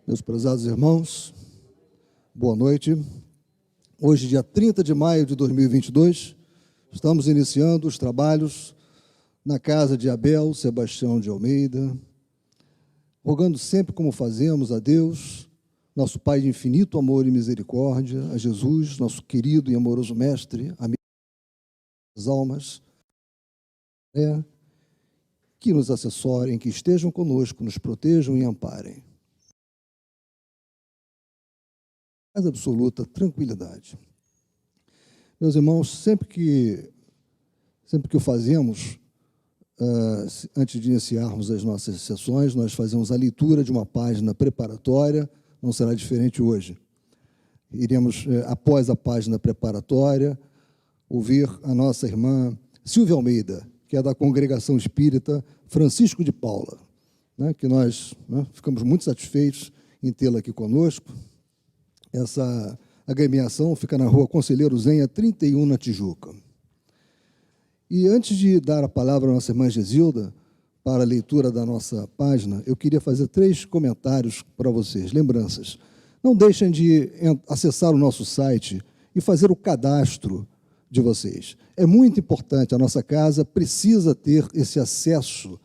Meus prezados irmãos, boa noite. Hoje, dia 30 de maio de 2022, estamos iniciando os trabalhos na casa de Abel Sebastião de Almeida, rogando sempre, como fazemos, a Deus, nosso Pai de infinito amor e misericórdia, a Jesus, nosso querido e amoroso Mestre, amigo das almas, que nos assessorem, que estejam conosco, nos protejam e amparem. Mais absoluta tranquilidade. Meus irmãos, sempre que o fazemos, antes de iniciarmos as nossas sessões, nós fazemos a leitura de uma página preparatória, não será diferente hoje. Iremos, após a página preparatória, ouvir a nossa irmã Silvia Almeida, que é da Congregação Espírita Francisco de Paula, que nós ficamos muito satisfeitos em tê-la aqui conosco. Essa agremiação fica na rua Conselheiro Zenha, 31, na Tijuca. E antes de dar a palavra à nossa irmã Gesilda, para a leitura da nossa página, eu queria fazer 3 comentários para vocês, lembranças. Não deixem de acessar o nosso site e fazer o cadastro de vocês. É muito importante, a nossa casa precisa ter esse acesso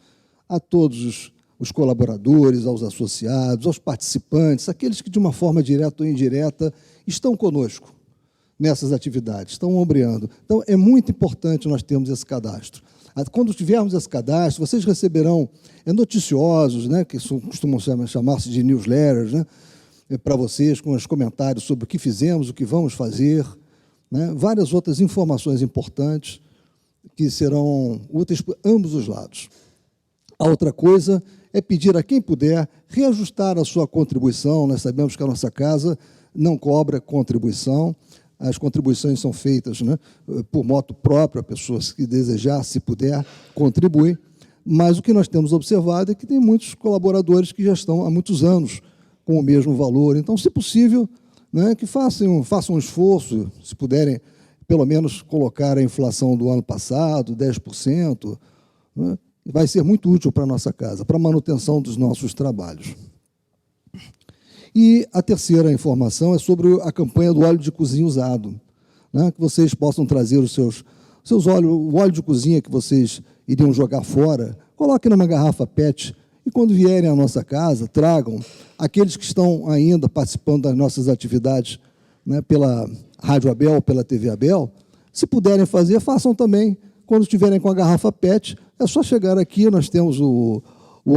a todos os colaboradores, aos associados, aos participantes, aqueles que, de uma forma direta ou indireta, estão conosco nessas atividades, estão ombreando. Então, é muito importante nós termos esse cadastro. Quando tivermos esse cadastro, vocês receberão noticiosos, que costumam chamar-se de newsletters, para vocês, com os comentários sobre o que fizemos, o que vamos fazer, várias outras informações importantes que serão úteis por ambos os lados. A outra coisa é pedir a quem puder reajustar a sua contribuição. Nós sabemos que a nossa casa não cobra contribuição, as contribuições são feitas por moto próprio, a pessoas que desejar, se puder, contribuir, mas o que nós temos observado é que tem muitos colaboradores que já estão há muitos anos com o mesmo valor. Então, se possível, que façam um esforço, se puderem, pelo menos colocar a inflação do ano passado, 10%, vai ser muito útil para a nossa casa, para a manutenção dos nossos trabalhos. E a terceira informação é sobre a campanha do óleo de cozinha usado, que vocês possam trazer o óleo de cozinha que vocês iriam jogar fora, coloquem numa garrafa PET e, quando vierem à nossa casa, tragam aqueles que estão ainda participando das nossas atividades pela Rádio Abel, pela TV Abel, se puderem fazer, façam também. Quando estiverem com a garrafa PET, é só chegar aqui, nós temos o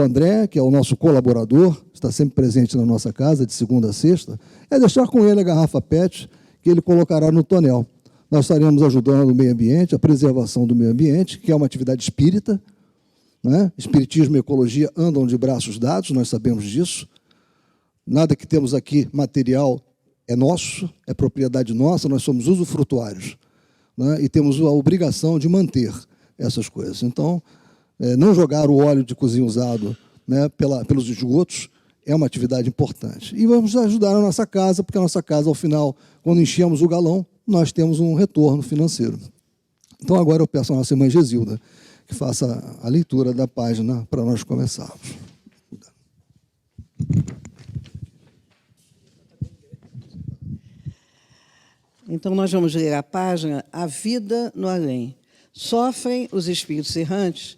André, que é o nosso colaborador, está sempre presente na nossa casa, de segunda a sexta, é deixar com ele a garrafa PET, que ele colocará no tonel. Nós estaremos ajudando o meio ambiente, a preservação do meio ambiente, que é uma atividade espírita, Espiritismo e ecologia andam de braços dados, nós sabemos disso. Nada que temos aqui material é nosso, é propriedade nossa, nós somos usufrutuários, e temos a obrigação de manter essas coisas. Então, não jogar o óleo de cozinha usado pelos esgotos é uma atividade importante. E vamos ajudar a nossa casa, porque a nossa casa, ao final, quando enchemos o galão, nós temos um retorno financeiro. Então, agora eu peço à nossa irmã Gesilda que faça a leitura da página para nós começarmos. Então, nós vamos ler a página A Vida no Além. Sofrem os espíritos errantes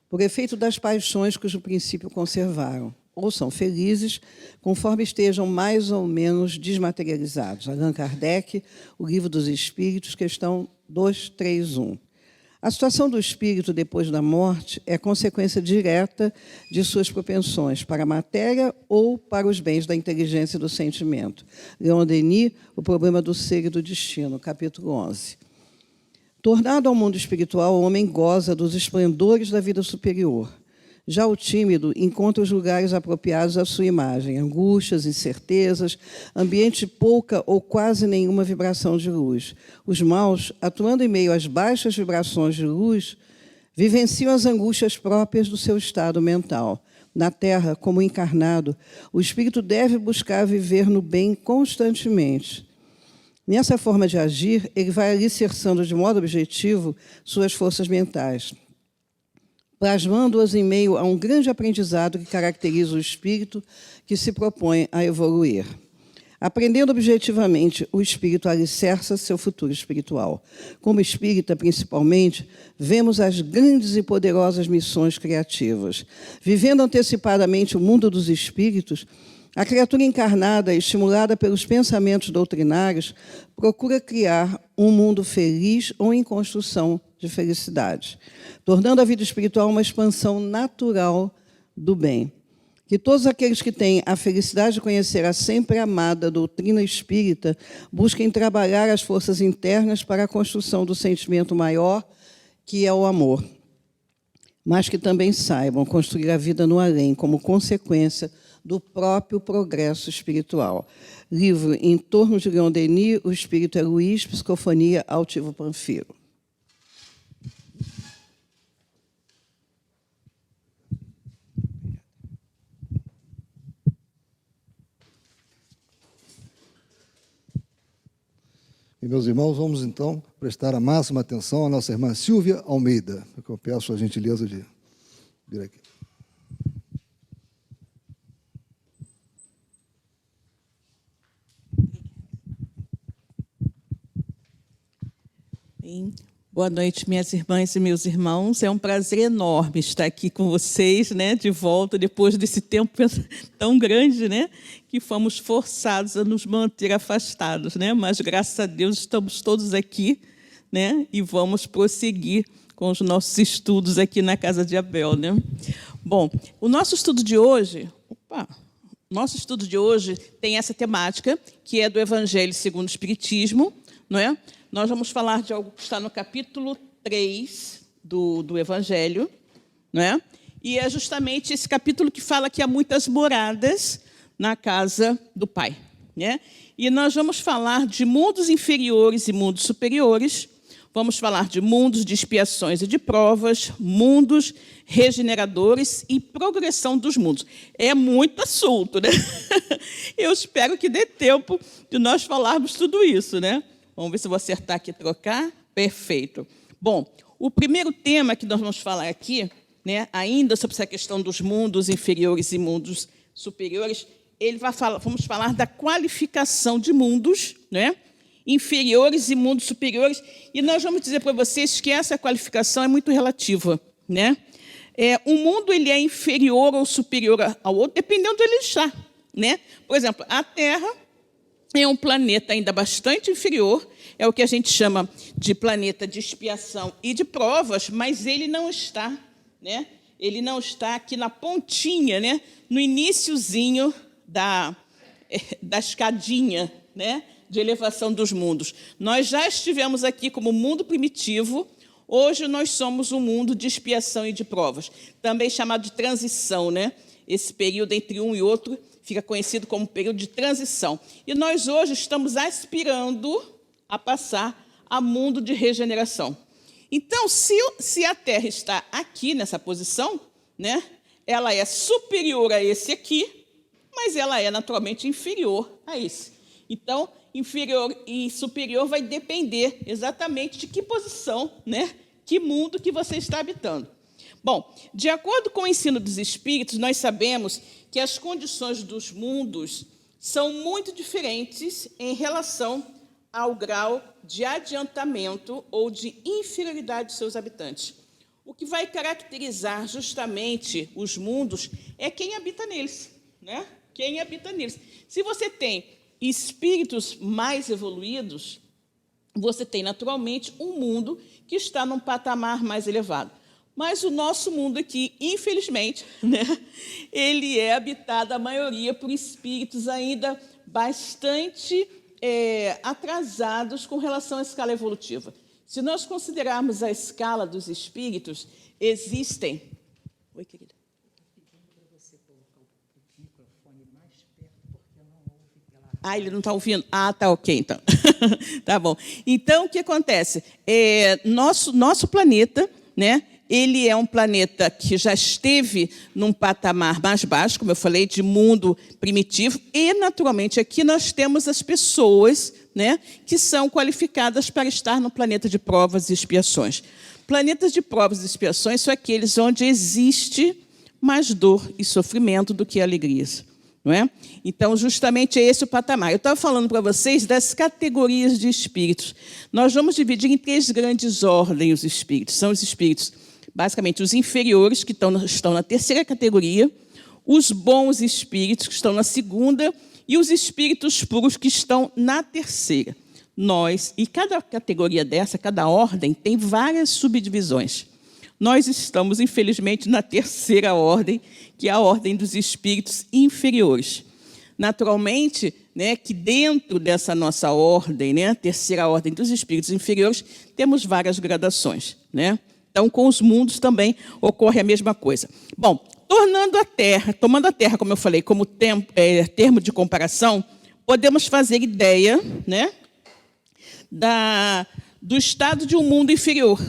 por efeito das paixões cujo princípio conservaram, ou são felizes, conforme estejam mais ou menos desmaterializados. Allan Kardec, O Livro dos Espíritos, questão 231. A situação do espírito depois da morte é consequência direta de suas propensões para a matéria ou para os bens da inteligência e do sentimento. Leon Denis, O Problema do Ser e do Destino, capítulo 11. Tornado ao mundo espiritual, o homem goza dos esplendores da vida superior. Já o tímido encontra os lugares apropriados à sua imagem, angústias, incertezas, ambiente de pouca ou quase nenhuma vibração de luz. Os maus, atuando em meio às baixas vibrações de luz, vivenciam as angústias próprias do seu estado mental. Na Terra, como encarnado, o espírito deve buscar viver no bem constantemente. Nessa forma de agir, ele vai alicerçando de modo objetivo suas forças mentais. plasmando-as em meio a um grande aprendizado que caracteriza o espírito que se propõe a evoluir. Aprendendo objetivamente, o espírito alicerça seu futuro espiritual. Como espírita, principalmente, vemos as grandes e poderosas missões criativas. Vivendo antecipadamente o mundo dos espíritos, a criatura encarnada, estimulada pelos pensamentos doutrinários, procura criar um mundo feliz ou em construção de felicidade, tornando a vida espiritual uma expansão natural do bem. Que todos aqueles que têm a felicidade de conhecer a sempre amada doutrina espírita busquem trabalhar as forças internas para a construção do sentimento maior, que é o amor, mas que também saibam construir a vida no além como consequência do próprio progresso espiritual. Livro Em Torno de Leon Denis, O Espírito é Luís, Psicofonia, Altivo Panfiro. E, meus irmãos, vamos, então, prestar a máxima atenção à nossa irmã Silvia Almeida, que eu peço a gentileza de vir aqui. Bem, boa noite, minhas irmãs e meus irmãos. É um prazer enorme estar aqui com vocês, né, de volta, depois desse tempo tão grande, né, que fomos forçados a nos manter afastados, né, mas, graças a Deus, estamos todos aqui, né, e vamos prosseguir com os nossos estudos aqui na Casa de Abel, né. Bom, o nosso estudo de hoje... Nosso estudo de hoje tem essa temática, que é do Evangelho segundo o Espiritismo, não é? Nós vamos falar de algo que está no capítulo 3 do Evangelho, não é? E é justamente esse capítulo que fala que há muitas moradas na casa do Pai, né? E nós vamos falar de mundos inferiores e mundos superiores, vamos falar de mundos de expiações e de provas, mundos regeneradores e progressão dos mundos. É muito assunto, né? Eu espero que dê tempo de nós falarmos tudo isso, né? Vamos ver se eu vou acertar aqui e trocar. Perfeito. Bom, o primeiro tema que nós vamos falar aqui, né, ainda sobre essa questão dos mundos inferiores e mundos superiores, vamos falar da qualificação de mundos, né, inferiores e mundos superiores, e nós vamos dizer para vocês que essa qualificação é muito relativa, né? Um mundo ele é inferior ou superior ao outro, dependendo de onde ele está, né? Por exemplo, a Terra é um planeta ainda bastante inferior, é o que a gente chama de planeta de expiação e de provas, mas ele não está, né? Ele não está aqui na pontinha, né? No iniciozinho da escadinha, né, de elevação dos mundos. Nós já estivemos aqui como mundo primitivo, hoje nós somos um mundo de expiação e de provas, também chamado de transição, né? Esse período entre um e outro fica conhecido como período de transição. E nós hoje estamos aspirando a passar a mundo de regeneração. Então, se a Terra está aqui nessa posição, né, ela é superior a esse aqui, mas ela é naturalmente inferior a esse. Então, inferior e superior vai depender exatamente de que posição, né, que mundo que você está habitando. Bom, de acordo com o ensino dos espíritos, nós sabemos que as condições dos mundos são muito diferentes em relação ao grau de adiantamento ou de inferioridade de seus habitantes. O que vai caracterizar justamente os mundos é quem habita neles, né? Quem habita neles. Se você tem espíritos mais evoluídos, você tem, naturalmente, um mundo que está num patamar mais elevado. Mas o nosso mundo aqui, infelizmente, né, ele é habitado, a maioria, por espíritos ainda bastante atrasados com relação à escala evolutiva. Se nós considerarmos a escala dos espíritos, existem... Oi, querida. Ele não está ouvindo? Tá ok, então. Tá bom. Então, o que acontece? Nosso planeta, né, ele é um planeta que já esteve num patamar mais baixo, como eu falei, de mundo primitivo, e, naturalmente, aqui nós temos as pessoas, né, que são qualificadas para estar no planeta de provas e expiações. Planetas de provas e expiações são aqueles onde existe mais dor e sofrimento do que alegrias, não é? Então, justamente é esse o patamar. Eu estava falando para vocês das categorias de espíritos. Nós vamos dividir em 3 grandes ordens os espíritos. São os espíritos, basicamente, os inferiores, que estão na 3ª categoria, os bons espíritos, que estão na 2ª, e os espíritos puros, que estão na 3ª. E cada categoria dessa, cada ordem, tem várias subdivisões. Nós estamos, infelizmente, na 3ª ordem, que é a ordem dos espíritos inferiores. Naturalmente, né, que dentro dessa nossa ordem, né, a 3ª ordem dos espíritos inferiores, temos várias gradações, né? Então, com os mundos também ocorre a mesma coisa. Bom, tomando a Terra, como eu falei, como termo de comparação, podemos fazer ideia, né, do estado de um mundo inferior,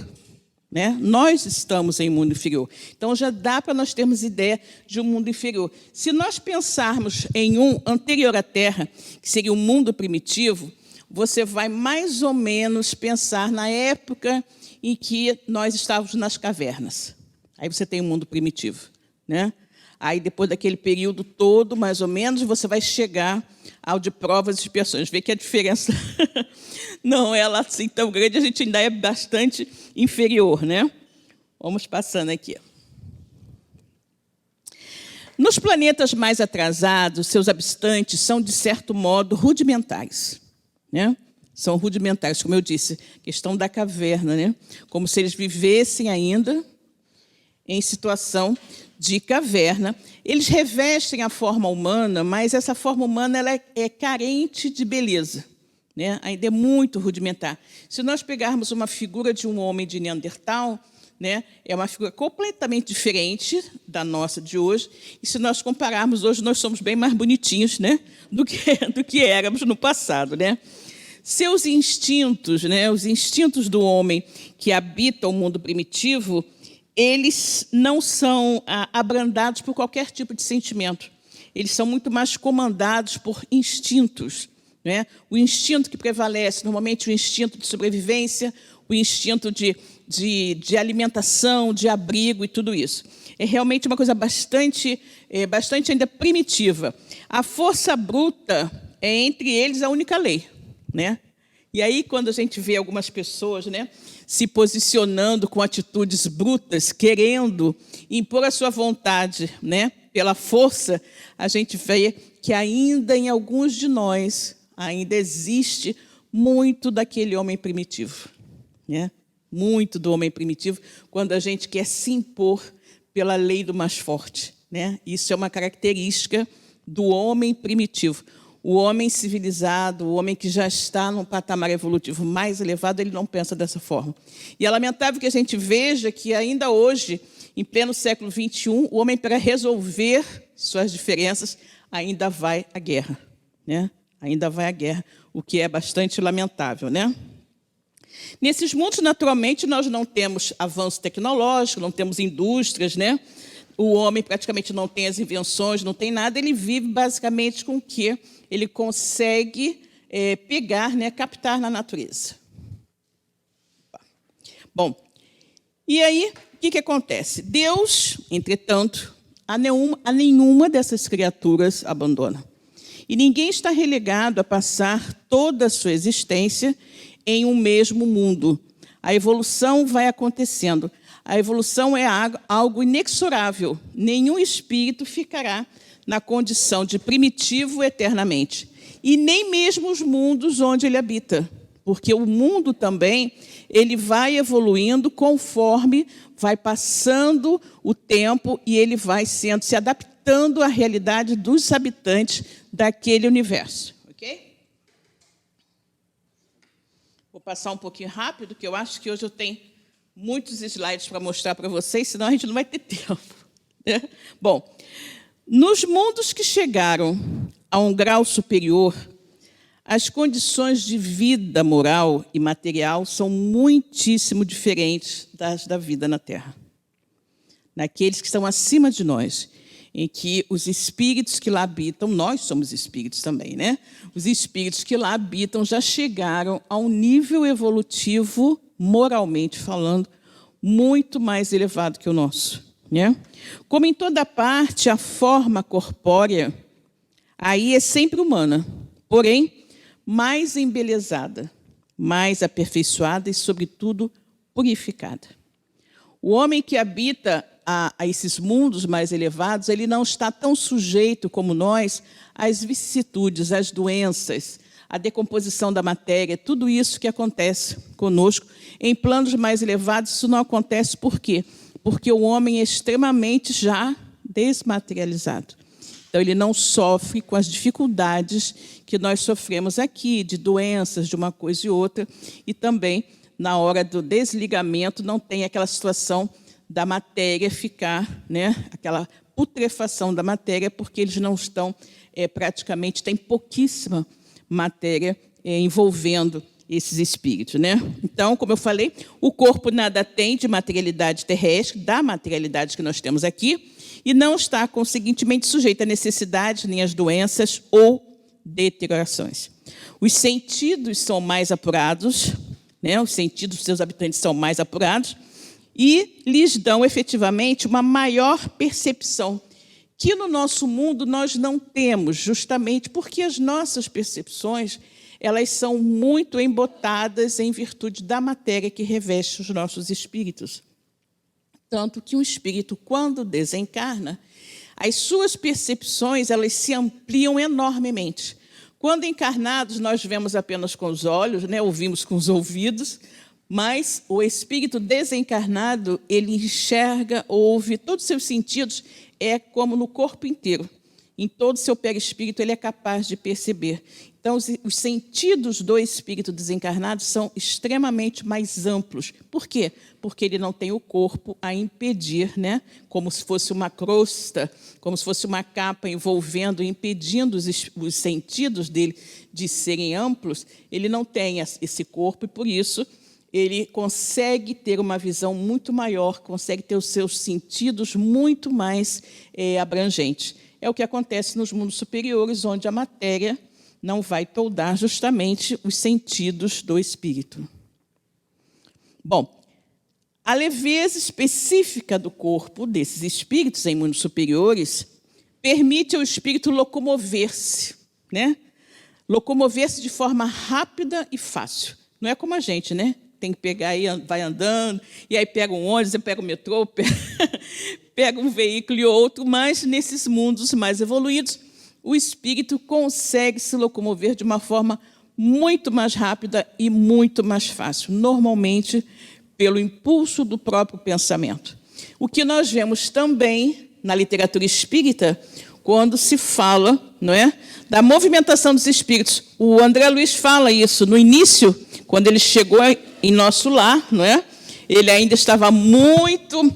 né? Nós estamos em um mundo inferior. Então, já dá para nós termos ideia de um mundo inferior. Se nós pensarmos em um anterior à Terra, que seria um mundo primitivo, você vai mais ou menos pensar na época em que nós estávamos nas cavernas. Aí você tem um mundo primitivo, né? Aí, depois daquele período todo, mais ou menos, você vai chegar ao de provas e expiações. Vê que a diferença não é lá assim tão grande, a gente ainda é bastante inferior, né? Vamos passando aqui. Nos planetas mais atrasados, seus habitantes são, de certo modo, rudimentares, né? São rudimentares, como eu disse, questão da caverna, né? Como se eles vivessem ainda em situação de caverna. Eles revestem a forma humana, mas essa forma humana ela é carente de beleza, né? Ainda é muito rudimentar. Se nós pegarmos uma figura de um homem de Neandertal, né, é uma figura completamente diferente da nossa de hoje, e se nós compararmos hoje, nós somos bem mais bonitinhos, né, do que éramos no passado, né? Seus instintos, né, os instintos do homem que habita o mundo primitivo, eles não são abrandados por qualquer tipo de sentimento. Eles são muito mais comandados por instintos, né? O instinto que prevalece, normalmente o instinto de sobrevivência, o instinto de alimentação, de abrigo e tudo isso. É realmente uma coisa bastante ainda primitiva. A força bruta é, entre eles, a única lei, né? E aí, quando a gente vê algumas pessoas, né, se posicionando com atitudes brutas, querendo impor a sua vontade, né, pela força, a gente vê que ainda em alguns de nós ainda existe muito daquele homem primitivo, né? Muito do homem primitivo, quando a gente quer se impor pela lei do mais forte, né? Isso é uma característica do homem primitivo. O homem civilizado, o homem que já está num patamar evolutivo mais elevado, ele não pensa dessa forma. E é lamentável que a gente veja que ainda hoje, em pleno século XXI, o homem, para resolver suas diferenças, ainda vai à guerra, né? Ainda vai à guerra, o que é bastante lamentável, né? Nesses mundos, naturalmente, nós não temos avanço tecnológico, não temos indústrias, né? O homem praticamente não tem as invenções, não tem nada, ele vive basicamente com o que ele consegue pegar, né, captar na natureza. Bom, e aí, o que acontece? Deus, entretanto, a nenhuma dessas criaturas abandona. E ninguém está relegado a passar toda a sua existência em um mesmo mundo. A evolução vai acontecendo. A evolução é algo inexorável. Nenhum espírito ficará na condição de primitivo eternamente. E nem mesmo os mundos onde ele habita. Porque o mundo também ele vai evoluindo conforme vai passando o tempo e ele vai se adaptando à realidade dos habitantes daquele universo. Ok? Vou passar um pouquinho rápido, que eu acho que hoje eu tenho muitos slides para mostrar para vocês, senão a gente não vai ter tempo, né? Bom, nos mundos que chegaram a um grau superior, as condições de vida moral e material são muitíssimo diferentes das da vida na Terra. Naqueles que estão acima de nós, em que os espíritos que lá habitam, nós somos espíritos também, né? Os espíritos que lá habitam já chegaram a um nível evolutivo, moralmente falando, muito mais elevado que o nosso, né? Como em toda parte, a forma corpórea aí é sempre humana, porém, mais embelezada, mais aperfeiçoada e, sobretudo, purificada. O homem que habita a esses mundos mais elevados, ele não está tão sujeito como nós às vicissitudes, às doenças, à decomposição da matéria, tudo isso que acontece conosco. Em planos mais elevados, isso não acontece por quê? Porque o homem é extremamente já desmaterializado. Então, ele não sofre com as dificuldades que nós sofremos aqui, de doenças, de uma coisa e outra, e também, na hora do desligamento, não tem aquela situação da matéria ficar, né, aquela putrefação da matéria, porque eles não estão, praticamente, tem pouquíssima matéria envolvendo esses espíritos, né? Então, como eu falei, o corpo nada tem de materialidade terrestre, da materialidade que nós temos aqui, e não está, conseguintemente, sujeito a necessidades, nem às doenças ou deteriorações. Os sentidos são mais apurados, né? Os sentidos dos seus habitantes são mais apurados, e lhes dão, efetivamente, uma maior percepção, que no nosso mundo nós não temos, justamente porque as nossas percepções elas são muito embotadas em virtude da matéria que reveste os nossos espíritos. Tanto que um espírito, quando desencarna, as suas percepções elas se ampliam enormemente. Quando encarnados, nós vemos apenas com os olhos, né? Ouvimos com os ouvidos, mas o espírito desencarnado, ele enxerga, ouve, todos os seus sentidos é como no corpo inteiro. Em todo o seu perispírito, ele é capaz de perceber. Então, os sentidos do espírito desencarnado são extremamente mais amplos. Por quê? Porque ele não tem o corpo a impedir, né? Como se fosse uma crosta, como se fosse uma capa envolvendo, impedindo os sentidos dele de serem amplos. Ele não tem esse corpo e, por isso, ele consegue ter uma visão muito maior, consegue ter os seus sentidos muito mais abrangentes. É o que acontece nos mundos superiores, onde a matéria não vai toldar justamente os sentidos do espírito. Bom, a leveza específica do corpo desses espíritos em mundos superiores permite ao espírito locomover-se, né? Locomover-se de forma rápida e fácil. Não é como a gente, né? Tem que pegar aí, vai andando, e aí pega um ônibus, pega o metrô, pega um veículo e outro, mas nesses mundos mais evoluídos, o espírito consegue se locomover de uma forma muito mais rápida e muito mais fácil, normalmente pelo impulso do próprio pensamento. O que nós vemos também na literatura espírita, quando se fala, não é, da movimentação dos espíritos. O André Luiz fala isso no início, quando ele chegou em nosso lar, não é? Ele ainda estava muito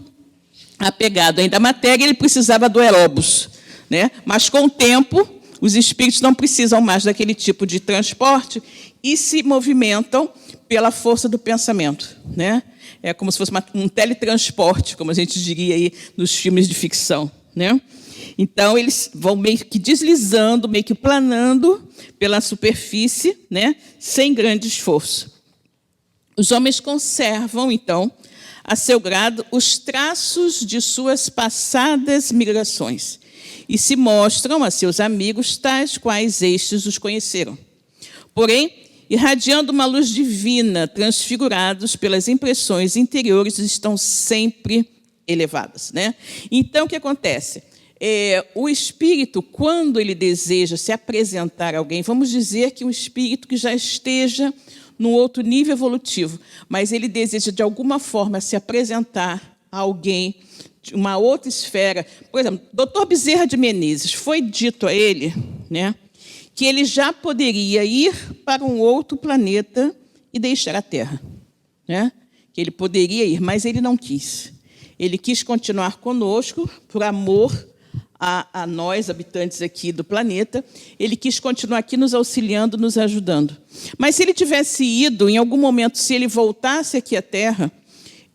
apegado ainda à matéria, ele precisava do aeróbus, né? Mas, com o tempo, os espíritos não precisam mais daquele tipo de transporte e se movimentam pela força do pensamento, né? É como se fosse um teletransporte, como a gente diria aí nos filmes de ficção, né? Então, eles vão meio que deslizando, meio que planando pela superfície, né? Sem grande esforço. Os homens conservam, então, a seu grado, os traços de suas passadas migrações e se mostram a seus amigos tais quais estes os conheceram. Porém, irradiando uma luz divina, transfigurados pelas impressões interiores, estão sempre elevadas, né? Então, o que acontece? O espírito, quando ele deseja se apresentar a alguém, vamos dizer que um espírito que já esteja num outro nível evolutivo, mas ele deseja, de alguma forma, se apresentar a alguém de uma outra esfera. Por exemplo, Dr. Bezerra de Menezes, foi dito a ele, né, que ele já poderia ir para um outro planeta e deixar a Terra, né? Que ele poderia ir, mas ele não quis. Ele quis continuar conosco por amor a nós, habitantes aqui do planeta. Ele quis continuar aqui nos auxiliando, nos ajudando. Mas se ele tivesse ido, em algum momento, se ele voltasse aqui à Terra,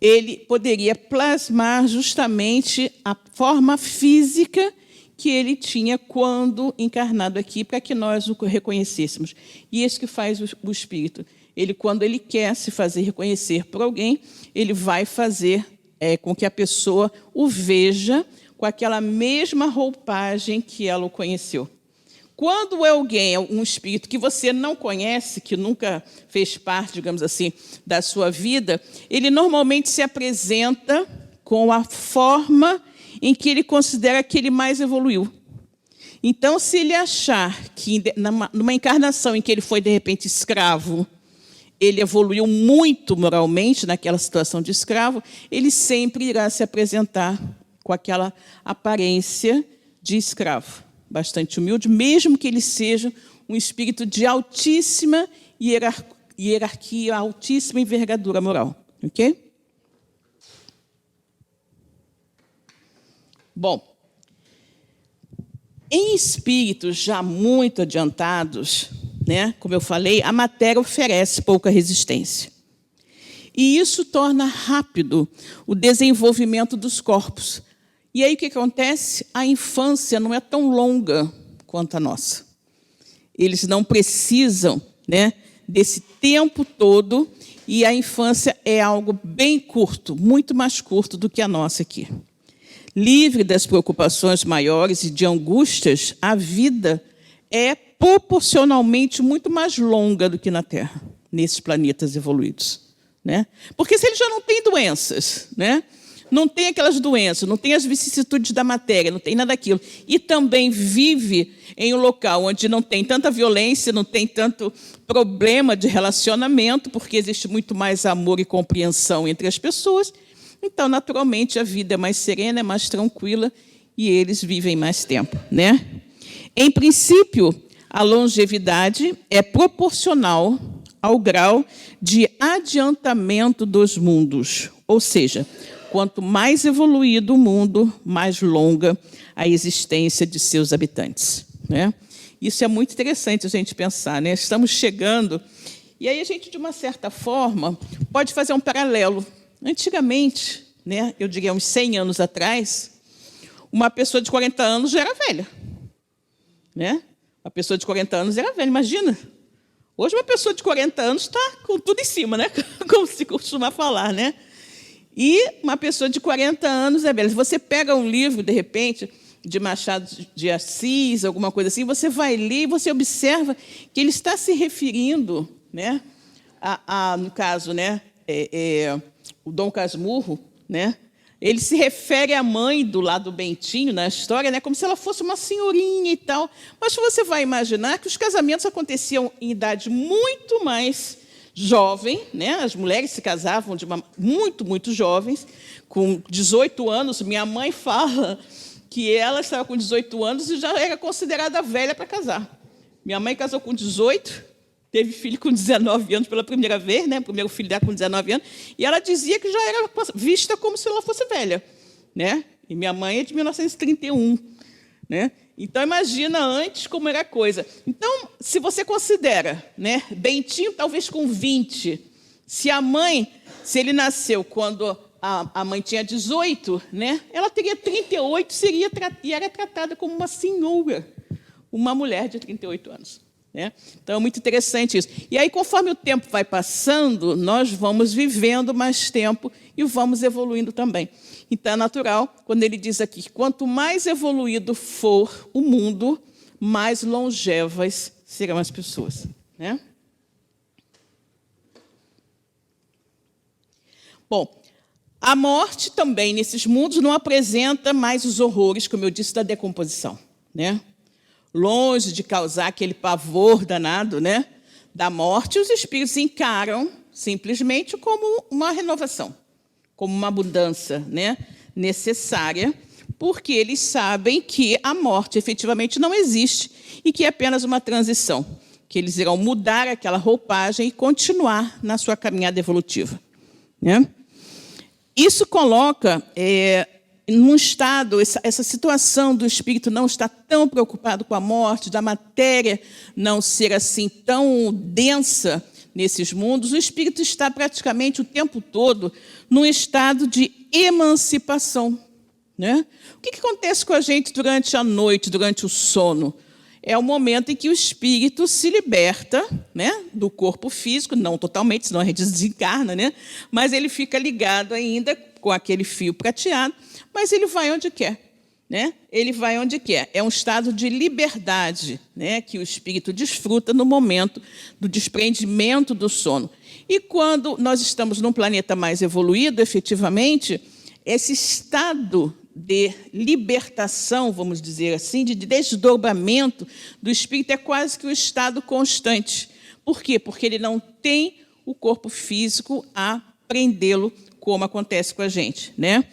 ele poderia plasmar justamente a forma física que ele tinha quando encarnado aqui, para que nós o reconhecêssemos. E isso que faz o Espírito. Ele, quando ele quer se fazer reconhecer por alguém, ele vai fazer com que a pessoa o veja com aquela mesma roupagem que ela o conheceu. Quando é alguém, um espírito que você não conhece, que nunca fez parte, digamos assim, da sua vida, ele normalmente se apresenta com a forma em que ele considera que ele mais evoluiu. Então, se ele achar que, numa encarnação em que ele foi, de repente, escravo, ele evoluiu muito moralmente naquela situação de escravo, ele sempre irá se apresentar com aquela aparência de escravo, bastante humilde, mesmo que ele seja um espírito de altíssima hierarquia, altíssima envergadura moral. Ok? Bom, em espíritos já muito adiantados, né, como eu falei, a matéria oferece pouca resistência. E isso torna rápido o desenvolvimento dos corpos. E aí o que acontece? A infância não é tão longa quanto a nossa. Eles não precisam, né, desse tempo todo, e a infância é algo bem curto, muito mais curto do que a nossa aqui. Livre das preocupações maiores e de angústias, a vida é proporcionalmente muito mais longa do que na Terra, nesses planetas evoluídos, né? Porque se ele já não tem doenças, né? Não tem aquelas doenças, não tem as vicissitudes da matéria, não tem nada daquilo, e também vive em um local onde não tem tanta violência, não tem tanto problema de relacionamento, porque existe muito mais amor e compreensão entre as pessoas, então, naturalmente, a vida é mais serena, é mais tranquila, e eles vivem mais tempo, né? Em princípio, a longevidade é proporcional ao grau de adiantamento dos mundos, ou seja, quanto mais evoluído o mundo, mais longa a existência de seus habitantes, né? Isso é muito interessante a gente pensar, né? Estamos chegando, e aí a gente, de uma certa forma, pode fazer um paralelo. Antigamente, né, eu diria uns 100 anos atrás, uma pessoa de 40 anos já era velha, né? Uma pessoa de 40 anos era velha, imagina. Hoje uma pessoa de 40 anos está com tudo em cima, né? Como se costuma falar, né? E uma pessoa de 40 anos é velha. Se você pega um livro, de repente, de Machado de Assis, alguma coisa assim, você vai ler e você observa que ele está se referindo, né, no caso, né, o Dom Casmurro, né, ele se refere à mãe do lado do Bentinho na história, né, como se ela fosse uma senhorinha e tal. Mas você vai imaginar que os casamentos aconteciam em idade muito mais jovem, né? As mulheres se casavam muito jovens, com 18 anos. Minha mãe fala que ela estava com 18 anos e já era considerada velha para casar. Minha mãe casou com 18, teve filho com 19 anos pela primeira vez, né? O primeiro filho dela com 19 anos, e ela dizia que já era vista como se ela fosse velha, né? E minha mãe é de 1931, né? Então, imagina antes como era a coisa. Então, se você considera, né, Bentinho talvez com 20, se ele nasceu quando a mãe tinha 18, né, ela teria 38, e era tratada como uma senhora, uma mulher de 38 anos. Né? Então, é muito interessante isso. E aí, conforme o tempo vai passando, nós vamos vivendo mais tempo e vamos evoluindo também. Então, é natural, quando ele diz aqui, que quanto mais evoluído for o mundo, mais longevas serão as pessoas. Né? Bom, a morte também, nesses mundos, não apresenta mais os horrores, como eu disse, da decomposição. Né? Longe de causar aquele pavor danado, né, da morte, os espíritos encaram simplesmente como uma renovação, como uma mudança, né, necessária, porque eles sabem que a morte efetivamente não existe e que é apenas uma transição, que eles irão mudar aquela roupagem e continuar na sua caminhada evolutiva. Né? Isso coloca num estado, essa situação do espírito não estar tão preocupado com a morte, da matéria não ser assim tão densa nesses mundos, o espírito está praticamente o tempo todo num estado de emancipação. né? O que acontece com a gente durante a noite, durante o sono? É o momento em que o espírito se liberta, né, do corpo físico, não totalmente, senão a gente desencarna, né? Mas ele fica ligado ainda com aquele fio prateado, mas ele vai onde quer. Né? Ele vai onde quer. É um estado de liberdade, né, que o espírito desfruta no momento do desprendimento do sono. E quando nós estamos num planeta mais evoluído, efetivamente, esse estado de libertação, vamos dizer assim, de desdobramento do espírito é quase que um estado constante. Por quê? Porque ele não tem o corpo físico a prendê-lo, como acontece com a gente, né?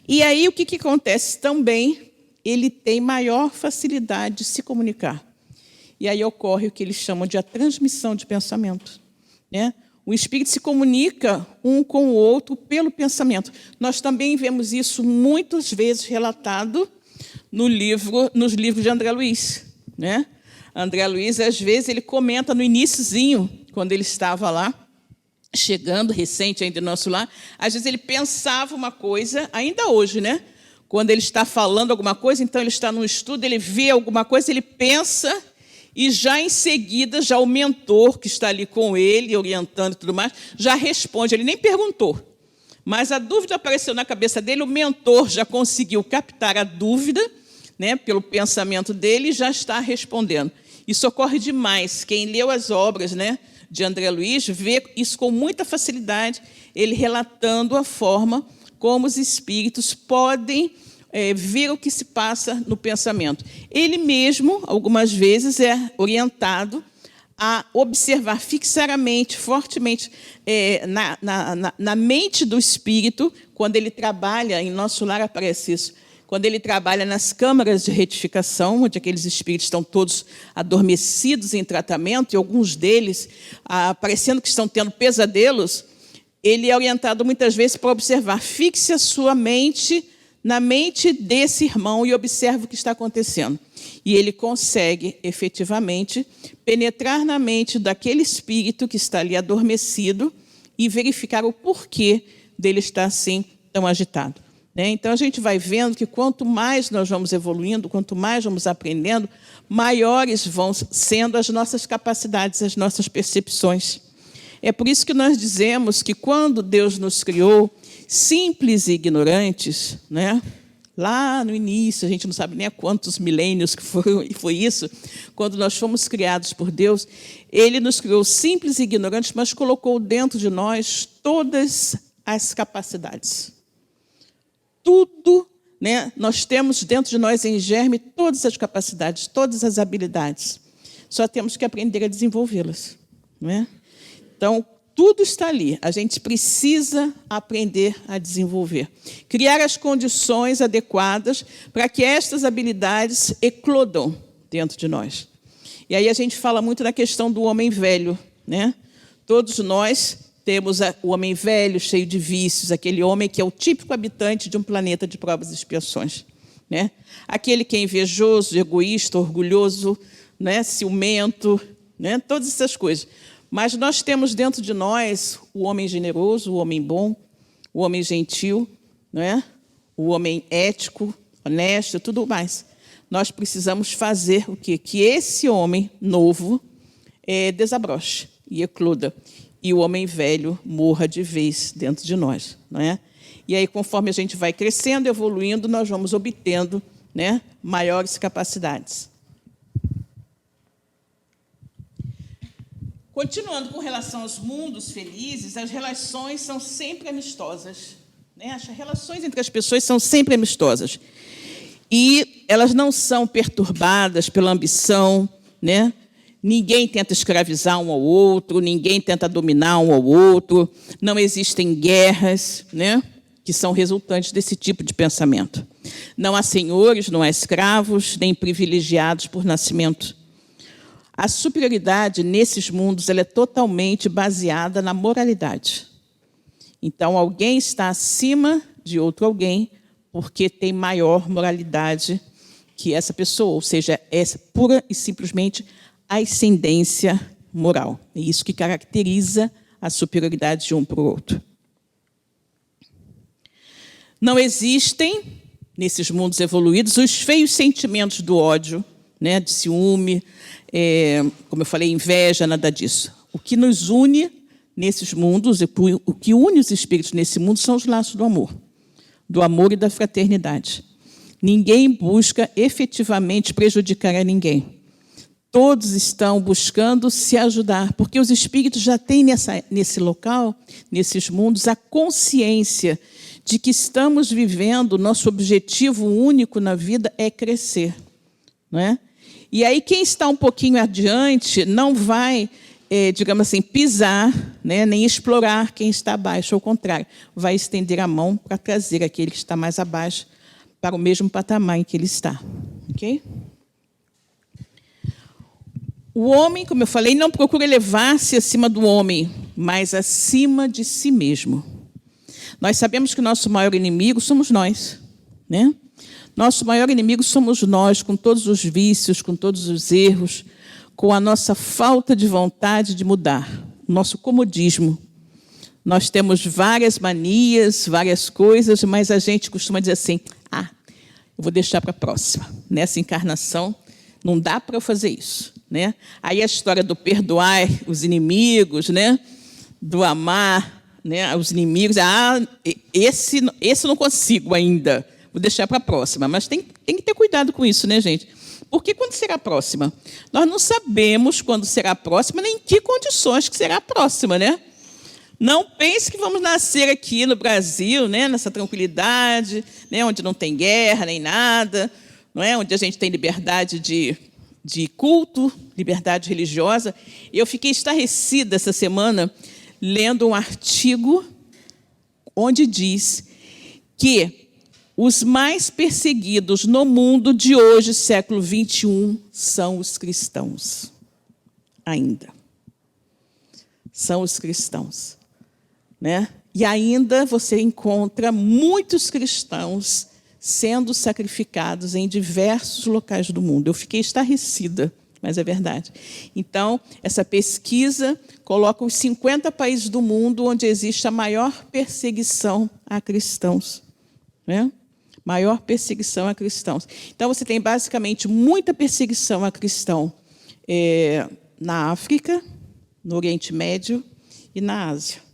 E aí o que acontece também? Ele tem maior facilidade de se comunicar. E aí ocorre o que eles chamam de a transmissão de pensamento, né? O espírito se comunica um com o outro pelo pensamento. Nós também vemos isso muitas vezes relatado nos livros de André Luiz, né? André Luiz, às vezes, ele comenta no iniciozinho, quando ele estava lá, chegando, recente ainda no nosso lar, às vezes ele pensava uma coisa, ainda hoje, né? Quando ele está falando alguma coisa, então ele está num estudo, ele vê alguma coisa, ele pensa, e já em seguida, já o mentor que está ali com ele, orientando e tudo mais, já responde. Ele nem perguntou, mas a dúvida apareceu na cabeça dele, o mentor já conseguiu captar a dúvida, né, pelo pensamento dele, e já está respondendo. Isso ocorre demais. Quem leu as obras, né, de André Luiz vê isso com muita facilidade, ele relatando a forma como os espíritos podem ver o que se passa no pensamento. Ele mesmo, algumas vezes, é orientado a observar fixamente, fortemente, na mente do espírito, quando ele trabalha, em nosso lar aparece isso, quando ele trabalha nas câmaras de retificação, onde aqueles espíritos estão todos adormecidos em tratamento, e alguns deles, parecendo que estão tendo pesadelos, ele é orientado muitas vezes para observar. Fixe a sua mente na mente desse irmão e observe o que está acontecendo. E ele consegue, efetivamente, penetrar na mente daquele espírito que está ali adormecido e verificar o porquê dele estar assim tão agitado. Então, a gente vai vendo que quanto mais nós vamos evoluindo, quanto mais vamos aprendendo, maiores vão sendo as nossas capacidades, as nossas percepções. É por isso que nós dizemos que quando Deus nos criou, simples e ignorantes, né? Lá no início, a gente não sabe nem há quantos milênios que foi isso, quando nós fomos criados por Deus, Ele nos criou simples e ignorantes, mas colocou dentro de nós todas as capacidades. Tudo, né? Nós temos dentro de nós em germe todas as capacidades, todas as habilidades. Só temos que aprender a desenvolvê-las, não é? Então, tudo está ali. A gente precisa aprender a desenvolver. Criar as condições adequadas para que estas habilidades eclodam dentro de nós. E aí a gente fala muito da questão do homem velho, né? Todos nós temos o homem velho, cheio de vícios, aquele homem que é o típico habitante de um planeta de provas e expiações, né? Aquele que é invejoso, egoísta, orgulhoso, né? Ciumento, né? Todas essas coisas. Mas nós temos dentro de nós o homem generoso, o homem bom, o homem gentil, não é? O homem ético, honesto, tudo mais. Nós precisamos fazer o quê? Que esse homem novo desabroche e ecloda, e o homem velho morra de vez dentro de nós, não é? E aí, conforme a gente vai crescendo, evoluindo, nós vamos obtendo, né, maiores capacidades. Continuando com relação aos mundos felizes, as relações são sempre amistosas, né? As relações entre as pessoas são sempre amistosas. E elas não são perturbadas pela ambição, né? Ninguém tenta escravizar um ao outro, ninguém tenta dominar um ao outro, não existem guerras, né? Que são resultantes desse tipo de pensamento. Não há senhores, não há escravos, nem privilegiados por nascimento. A superioridade nesses mundos ela é totalmente baseada na moralidade. Então, alguém está acima de outro alguém porque tem maior moralidade que essa pessoa, ou seja, essa pura e simplesmente ascendência moral. É isso que caracteriza a superioridade de um para o outro. Não existem nesses mundos evoluídos, os feios sentimentos do ódio, né, de ciúme, como eu falei, inveja, nada disso. O que nos une nesses mundos, o que une os espíritos nesse mundo são os laços do amor e da fraternidade. Ninguém busca efetivamente prejudicar a ninguém. Todos estão buscando se ajudar, porque os espíritos já têm nesse local, nesses mundos, a consciência de que estamos vivendo, nosso objetivo único na vida é crescer. Não é? E aí quem está um pouquinho adiante não vai, digamos assim, pisar, né, nem explorar quem está abaixo, ao contrário, vai estender a mão para trazer aquele que está mais abaixo para o mesmo patamar em que ele está. Ok? O homem, como eu falei, não procura elevar-se acima do homem, mas acima de si mesmo. Nós sabemos que o nosso maior inimigo somos nós, né? Nosso maior inimigo somos nós, com todos os vícios, com todos os erros, com a nossa falta de vontade de mudar, o nosso comodismo. Nós temos várias manias, várias coisas, mas a gente costuma dizer assim, eu vou deixar para a próxima. Nessa encarnação, não dá para eu fazer isso. Né? Aí a história do perdoar os inimigos, né? Do amar, né, os inimigos. Esse eu não consigo ainda, vou deixar para a próxima. Mas tem que ter cuidado com isso, né, gente? Porque quando será a próxima? Nós não sabemos quando será a próxima, nem em que condições que será a próxima, né? Não pense que vamos nascer aqui no Brasil, né, nessa tranquilidade, né, onde não tem guerra nem nada, não é? Onde a gente tem liberdade de culto, liberdade religiosa. Eu fiquei estarrecida essa semana lendo um artigo onde diz que os mais perseguidos no mundo de hoje, século XXI, são os cristãos. Ainda. São os cristãos. Né? E ainda você encontra muitos cristãos sendo sacrificados em diversos locais do mundo. Eu fiquei estarrecida, mas é verdade. Então, essa pesquisa coloca os 50 países do mundo onde existe a maior perseguição a cristãos. Né? Maior perseguição a cristãos. Então, você tem, basicamente, muita perseguição a cristão na África, no Oriente Médio e na Ásia.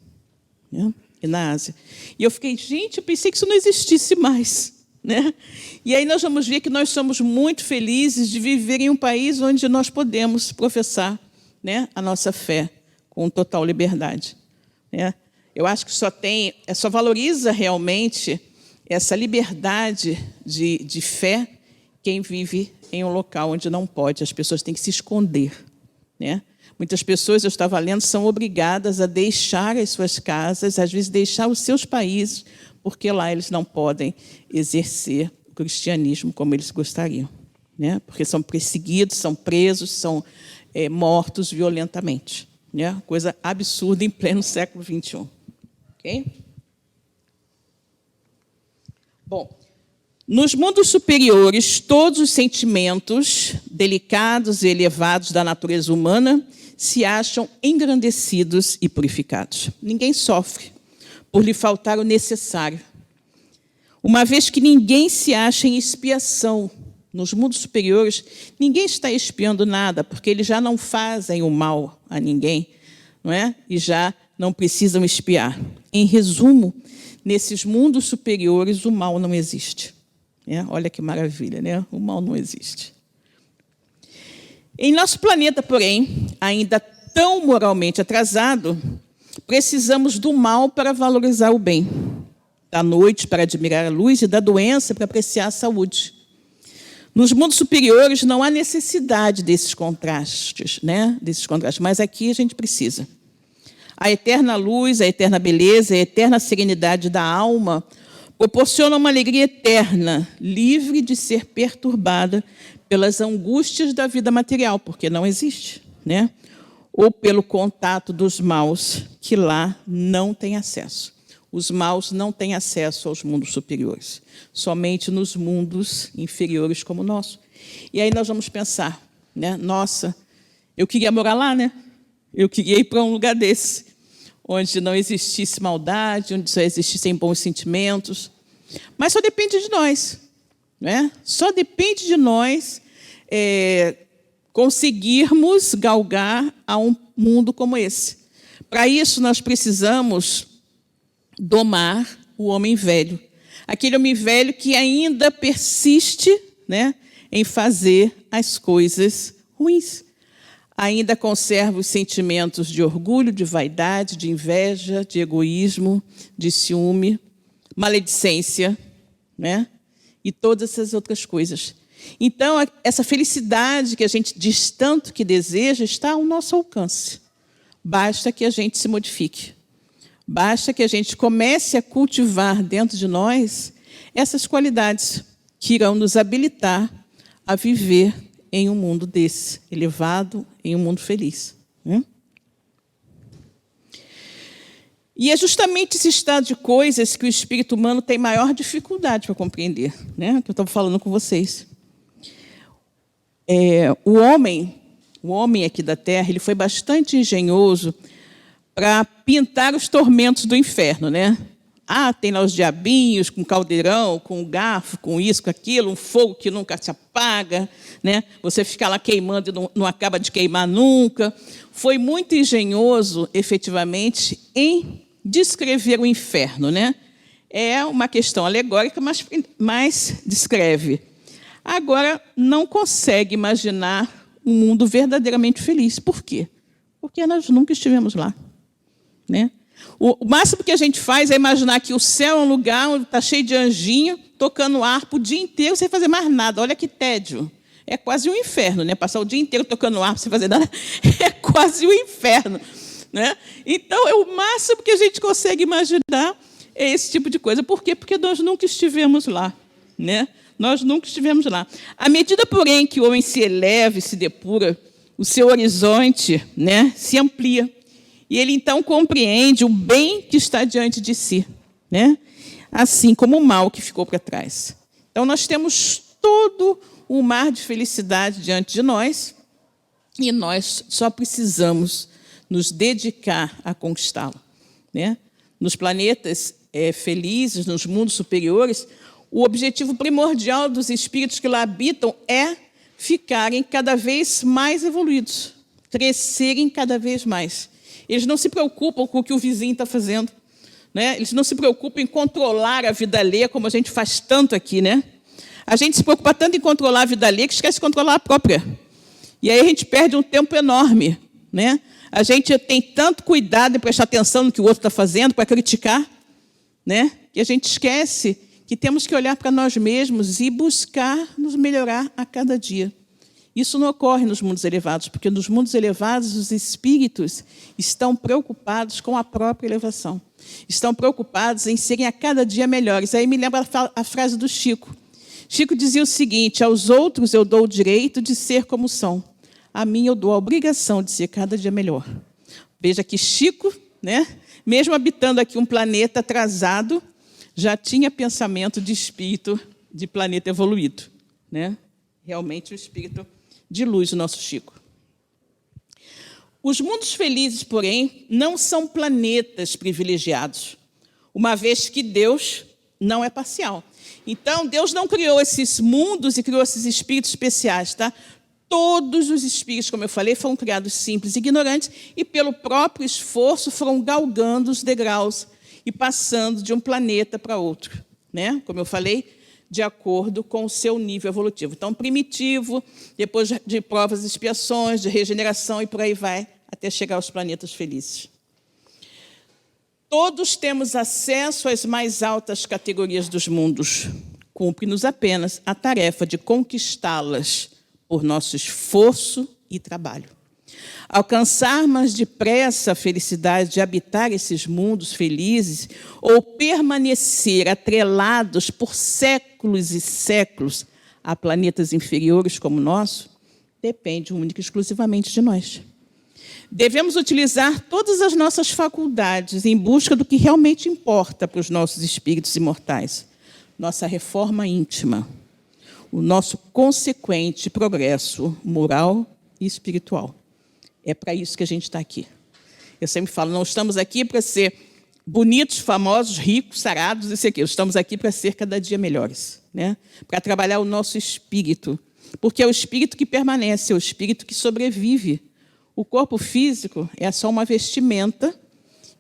Né? E na Ásia. E eu fiquei, gente, eu pensei que isso não existisse mais. Né? E aí nós vamos ver que nós somos muito felizes de viver em um país onde nós podemos professar, né, a nossa fé com total liberdade. Né? Eu acho que só valoriza realmente essa liberdade de fé quem vive em um local onde não pode. As pessoas têm que se esconder. Né? Muitas pessoas, eu estava lendo, são obrigadas a deixar as suas casas, às vezes deixar os seus países, porque lá eles não podem exercer o cristianismo como eles gostariam. Né? Porque são perseguidos, são presos, são mortos violentamente. Né? Coisa absurda em pleno século XXI. Okay? Bom, nos mundos superiores, todos os sentimentos delicados e elevados da natureza humana se acham engrandecidos e purificados. Ninguém sofre por lhe faltar o necessário. Uma vez que ninguém se acha em expiação nos mundos superiores, ninguém está expiando nada, porque eles já não fazem o mal a ninguém, não é? E já não precisam expiar. Em resumo, nesses mundos superiores, o mal não existe. Olha que maravilha, né? O mal não existe. Em nosso planeta, porém, ainda tão moralmente atrasado, precisamos do mal para valorizar o bem, da noite para admirar a luz e da doença para apreciar a saúde. Nos mundos superiores não há necessidade desses contrastes, né? Mas aqui a gente precisa. A eterna luz, a eterna beleza, a eterna serenidade da alma proporciona uma alegria eterna, livre de ser perturbada pelas angústias da vida material, porque não existe, né? Ou pelo contato dos maus, que lá não têm acesso. Os maus não têm acesso aos mundos superiores, somente nos mundos inferiores como o nosso. E aí nós vamos pensar, né? Nossa, eu queria morar lá, né? Eu queria ir para um lugar desse, onde não existisse maldade, onde só existissem bons sentimentos. Mas só depende de nós. né? Só depende de nós conseguirmos galgar a um mundo como esse. Para isso, nós precisamos domar o homem velho. Aquele homem velho que ainda persiste, né, em fazer as coisas ruins. Ainda conserva os sentimentos de orgulho, de vaidade, de inveja, de egoísmo, de ciúme, maledicência, né? E todas essas outras coisas. Então, essa felicidade que a gente diz tanto que deseja está ao nosso alcance. Basta que a gente se modifique. Basta que a gente comece a cultivar dentro de nós essas qualidades que irão nos habilitar a viver em um mundo desse, elevado, em um mundo feliz, né? E é justamente esse estado de coisas que o espírito humano tem maior dificuldade para compreender, né? Que eu estava falando com vocês. O homem aqui da Terra, ele foi bastante engenhoso para pintar os tormentos do inferno, né? Tem lá os diabinhos com caldeirão, com garfo, com isso, com aquilo, um fogo que nunca se apaga, né? Você fica lá queimando e não acaba de queimar nunca. Foi muito engenhoso, efetivamente, em descrever o inferno, né? É uma questão alegórica, mas descreve. Agora, não consegue imaginar um mundo verdadeiramente feliz. Por quê? Porque nós nunca estivemos lá, né? O máximo que a gente faz é imaginar que o céu é um lugar onde está cheio de anjinho, tocando harpa o dia inteiro sem fazer mais nada. Olha que tédio. É quase um inferno, né? Passar o dia inteiro tocando harpa sem fazer nada é quase um inferno, né? Então, é o máximo que a gente consegue imaginar é esse tipo de coisa. Por quê? Porque nós nunca estivemos lá, né? Nós nunca estivemos lá. À medida, porém, que o homem se eleva e se depura, o seu horizonte, né, se amplia. E ele, então, compreende o bem que está diante de si, né? Assim como o mal que ficou para trás. Então, nós temos todo um mar de felicidade diante de nós e nós só precisamos nos dedicar a conquistá-lo, né? Nos planetas felizes, nos mundos superiores, o objetivo primordial dos espíritos que lá habitam é ficarem cada vez mais evoluídos, crescerem cada vez mais. Eles não se preocupam com o que o vizinho está fazendo, né? Eles não se preocupam em controlar a vida alheia, como a gente faz tanto aqui, né? A gente se preocupa tanto em controlar a vida alheia que esquece de controlar a própria. E aí a gente perde um tempo enorme, né? A gente tem tanto cuidado em prestar atenção no que o outro está fazendo para criticar, né? Que a gente esquece que temos que olhar para nós mesmos e buscar nos melhorar a cada dia. Isso não ocorre nos mundos elevados, porque nos mundos elevados os espíritos estão preocupados com a própria elevação. Estão preocupados em serem a cada dia melhores. Aí me lembra a frase do Chico. Chico dizia o seguinte: aos outros eu dou o direito de ser como são. A mim eu dou a obrigação de ser cada dia melhor. Veja que Chico, né, mesmo habitando aqui um planeta atrasado, já tinha pensamento de espírito de planeta evoluído, né? Realmente o espírito de luz, o nosso Chico. Os mundos felizes, porém, não são planetas privilegiados, uma vez que Deus não é parcial. Então, Deus não criou esses mundos e criou esses espíritos especiais, tá? Todos os espíritos, como eu falei, foram criados simples e ignorantes e, pelo próprio esforço, foram galgando os degraus e passando de um planeta para outro, né? Como eu falei, de acordo com o seu nível evolutivo. Então, primitivo, depois de provas e expiações, de regeneração e por aí vai, até chegar aos planetas felizes. Todos temos acesso às mais altas categorias dos mundos. Cumpre-nos apenas a tarefa de conquistá-las por nosso esforço e trabalho. Alcançar mais depressa a felicidade de habitar esses mundos felizes ou permanecer atrelados por séculos e séculos a planetas inferiores como o nosso, depende única e exclusivamente de nós. Devemos utilizar todas as nossas faculdades em busca do que realmente importa para os nossos espíritos imortais. Nossa reforma íntima, o nosso consequente progresso moral e espiritual. É para isso que a gente está aqui. Eu sempre falo, não estamos aqui para ser bonitos, famosos, ricos, sarados, isso aqui. Estamos aqui para ser cada dia melhores, né? Para trabalhar o nosso espírito, porque é o espírito que permanece, é o espírito que sobrevive. O corpo físico é só uma vestimenta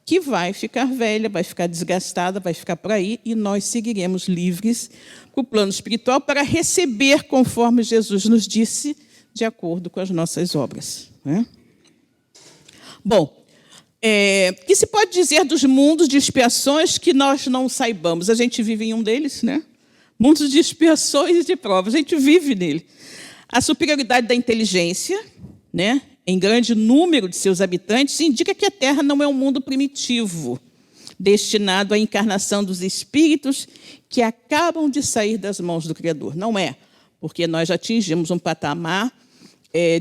que vai ficar velha, vai ficar desgastada, vai ficar por aí, e nós seguiremos livres para o plano espiritual para receber, conforme Jesus nos disse, de acordo com as nossas obras, né? Bom, o que se pode dizer dos mundos de expiações que nós não saibamos? A gente vive em um deles, né? Mundos de expiações e de provas, a gente vive nele. A superioridade da inteligência, né, em grande número de seus habitantes, indica que a Terra não é um mundo primitivo, destinado à encarnação dos espíritos que acabam de sair das mãos do Criador. Não é, porque nós já atingimos um patamar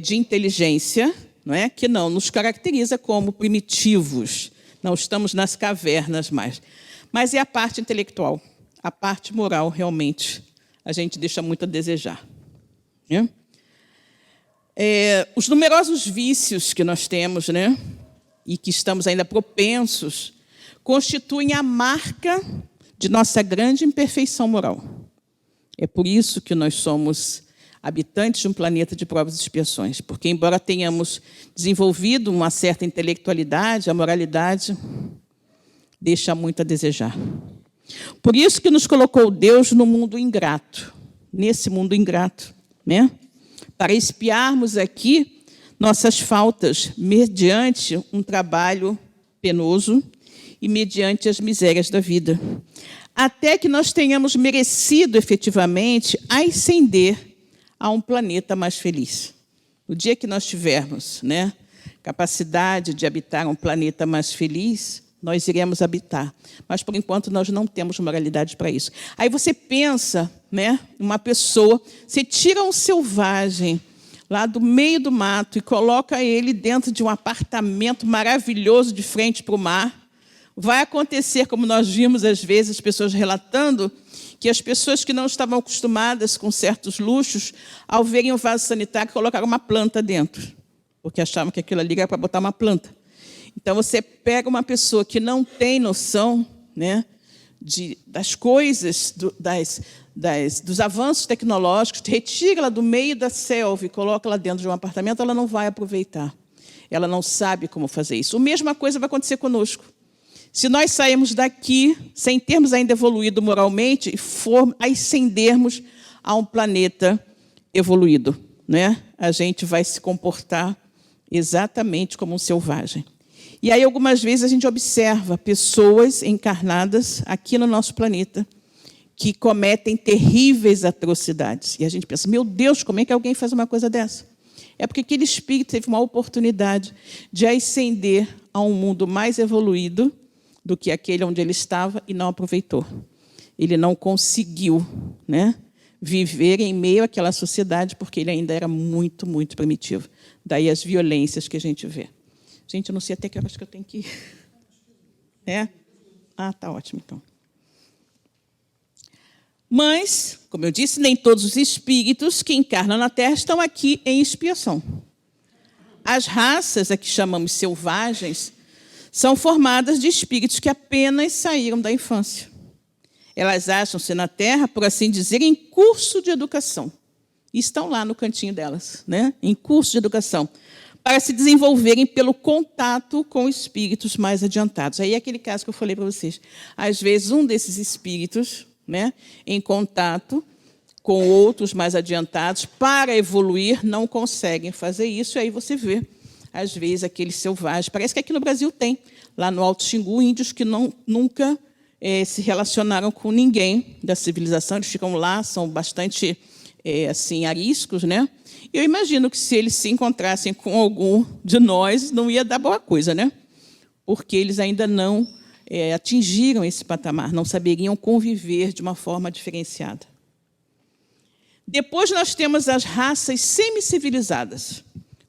de inteligência, não é, que não nos caracteriza como primitivos. Não estamos nas cavernas mais. Mas é a parte intelectual, a parte moral, realmente, a gente deixa muito a desejar, né? Os numerosos vícios que nós temos, né, e que estamos ainda propensos, constituem a marca de nossa grande imperfeição moral. É por isso que nós somos habitantes de um planeta de provas e expiações, porque, embora tenhamos desenvolvido uma certa intelectualidade, a moralidade deixa muito a desejar. Por isso que nos colocou Deus no mundo ingrato, nesse mundo ingrato, né? Para expiarmos aqui nossas faltas mediante um trabalho penoso e mediante as misérias da vida, até que nós tenhamos merecido efetivamente ascender a um planeta mais feliz. No dia que nós tivermos, né, capacidade de habitar um planeta mais feliz, nós iremos habitar. Mas, por enquanto, nós não temos moralidade para isso. Aí você pensa, né, uma pessoa, você tira um selvagem lá do meio do mato e coloca ele dentro de um apartamento maravilhoso de frente para o mar. Vai acontecer, como nós vimos, às vezes, as pessoas relatando, que as pessoas que não estavam acostumadas com certos luxos, ao verem um vaso sanitário, colocaram uma planta dentro, porque achavam que aquilo ali era para botar uma planta. Então, você pega uma pessoa que não tem noção, né, das coisas, dos avanços tecnológicos, retira ela do meio da selva e coloca ela dentro de um apartamento, ela não vai aproveitar. Ela não sabe como fazer isso. A mesma coisa vai acontecer conosco. Se nós sairmos daqui, sem termos ainda evoluído moralmente, e ascendermos a um planeta evoluído, né, a gente vai se comportar exatamente como um selvagem. E aí, algumas vezes, a gente observa pessoas encarnadas aqui no nosso planeta que cometem terríveis atrocidades. E a gente pensa, meu Deus, como é que alguém faz uma coisa dessa? É porque aquele espírito teve uma oportunidade de ascender a um mundo mais evoluído do que aquele onde ele estava e não aproveitou. Ele não conseguiu, né, viver em meio àquela sociedade porque ele ainda era muito, muito primitivo. Daí as violências que a gente vê. Gente, eu não sei até que horas que eu tenho que ir. É? Ah, tá ótimo, então. Mas, como eu disse, nem todos os espíritos que encarnam na Terra estão aqui em expiação. As raças, a que chamamos selvagens, são formadas de espíritos que apenas saíram da infância. Elas acham-se na Terra, por assim dizer, em curso de educação. E estão lá no cantinho delas, né? Em curso de educação, para se desenvolverem pelo contato com espíritos mais adiantados. Aí é aquele caso que eu falei para vocês. Às vezes, um desses espíritos, né, em contato com outros mais adiantados, para evoluir, não conseguem fazer isso, e aí você vê, às vezes, aqueles selvagens. Parece que aqui no Brasil tem, lá no Alto Xingu, índios que nunca se relacionaram com ninguém da civilização, eles ficam lá, são bastante assim, ariscos, né? Eu imagino que se eles se encontrassem com algum de nós, não ia dar boa coisa, né? Porque eles ainda não atingiram esse patamar, não saberiam conviver de uma forma diferenciada. Depois nós temos as raças semicivilizadas,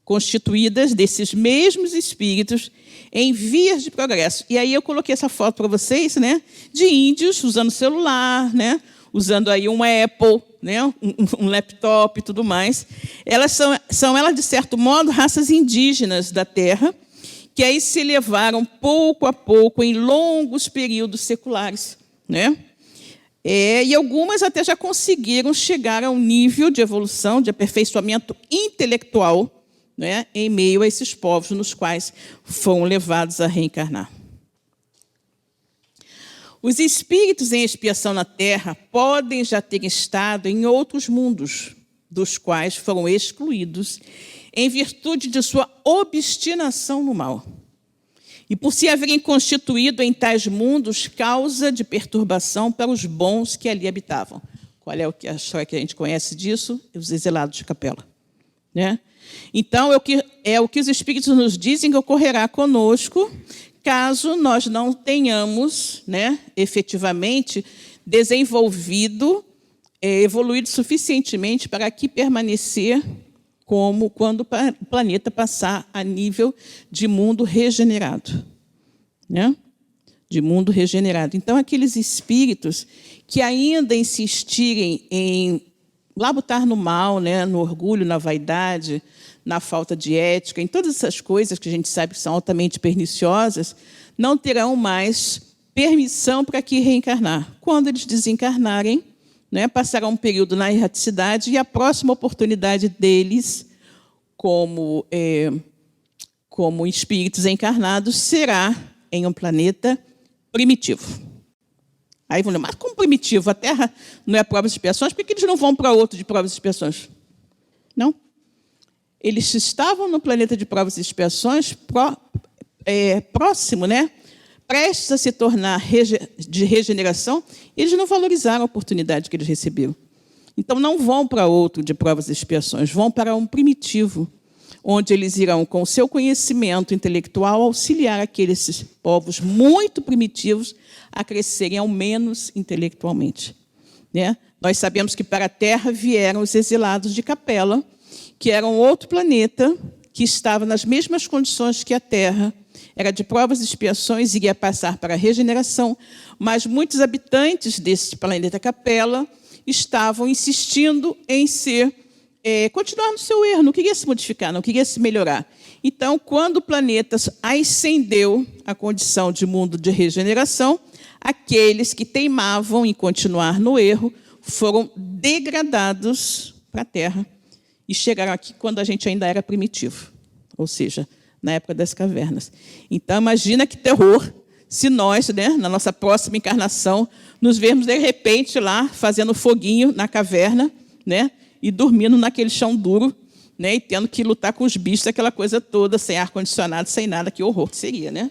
constituídas desses mesmos espíritos em vias de progresso. E aí eu coloquei essa foto para vocês, né, de índios usando celular, né, usando aí um Apple, né, um laptop e tudo mais. Elas são, de certo modo, raças indígenas da Terra, que aí se elevaram pouco a pouco em longos períodos seculares, né? E algumas até já conseguiram chegar a um nível de evolução, de aperfeiçoamento intelectual, né, em meio a esses povos nos quais foram levados a reencarnar. Os espíritos em expiação na Terra podem já ter estado em outros mundos, dos quais foram excluídos em virtude de sua obstinação no mal. E por se haverem constituído em tais mundos causa de perturbação para os bons que ali habitavam. Qual é a história que a gente conhece disso? Os exilados de Capela, né? Então, é o que os espíritos nos dizem que ocorrerá conosco, caso nós não tenhamos, né, efetivamente desenvolvido, evoluído suficientemente para aqui permanecer como quando o planeta passar a nível de mundo regenerado, né? De mundo regenerado. Então, aqueles espíritos que ainda insistirem em labutar no mal, né, no orgulho, na vaidade, na falta de ética, em todas essas coisas que a gente sabe que são altamente perniciosas, não terão mais permissão para aqui reencarnar. Quando eles desencarnarem, né, passarão um período na erraticidade e a próxima oportunidade deles, como espíritos encarnados, será em um planeta primitivo. Aí vão dizer, mas como primitivo? A Terra não é provas e expiações? Por que eles não vão para outro de provas e expiações? Não. Eles estavam no planeta de provas e expiações próximo, né? Prestes a se tornar de regeneração, eles não valorizaram a oportunidade que eles receberam. Então, não vão para outro de provas e expiações, vão para um primitivo, onde eles irão, com o seu conhecimento intelectual, auxiliar aqueles povos muito primitivos a crescerem ao menos intelectualmente, né? Nós sabemos que para a Terra vieram os exilados de Capela, que era um outro planeta que estava nas mesmas condições que a Terra, era de provas e expiações, iria passar para a regeneração, mas muitos habitantes desse planeta Capela estavam insistindo em continuar no seu erro, não queria se modificar, não queria se melhorar. Então, quando o planeta ascendeu à condição de mundo de regeneração, aqueles que teimavam em continuar no erro foram degradados para a Terra e chegaram aqui quando a gente ainda era primitivo, ou seja, na época das cavernas. Então, imagina que terror se nós, né, na nossa próxima encarnação, nos vermos, de repente, lá, fazendo foguinho na caverna, né, e dormindo naquele chão duro, né, e tendo que lutar com os bichos, aquela coisa toda, sem ar-condicionado, sem nada, que horror que seria, né?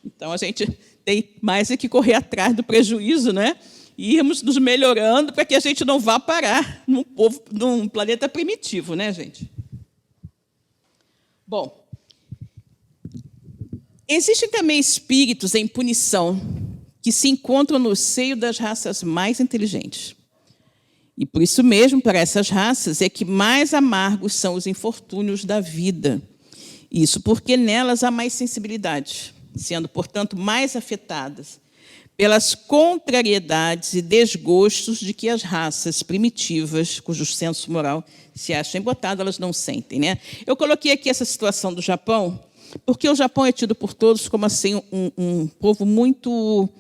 Então, a gente tem mais que correr atrás do prejuízo, né, e irmos nos melhorando para que a gente não vá parar num planeta primitivo, né, gente? Bom, existem também espíritos em punição que se encontram no seio das raças mais inteligentes. E por isso mesmo, para essas raças, é que mais amargos são os infortúnios da vida. Isso porque nelas há mais sensibilidade, sendo, portanto, mais afetadas pelas contrariedades e desgostos de que as raças primitivas, cujo senso moral se acha embotado, elas não sentem, né? Eu coloquei aqui essa situação do Japão, porque o Japão é tido por todos como assim, um povo muito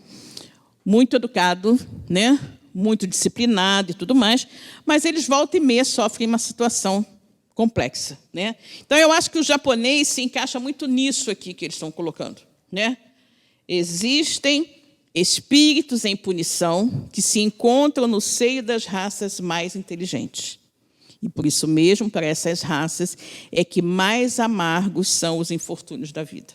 educado, né? Muito disciplinado e tudo mais, mas eles volta e meia sofrem uma situação complexa, né? Então, eu acho que o japonês se encaixa muito nisso aqui que eles estão colocando, né? Existem espíritos em punição que se encontram no seio das raças mais inteligentes. E, por isso mesmo, para essas raças, é que mais amargos são os infortúnios da vida.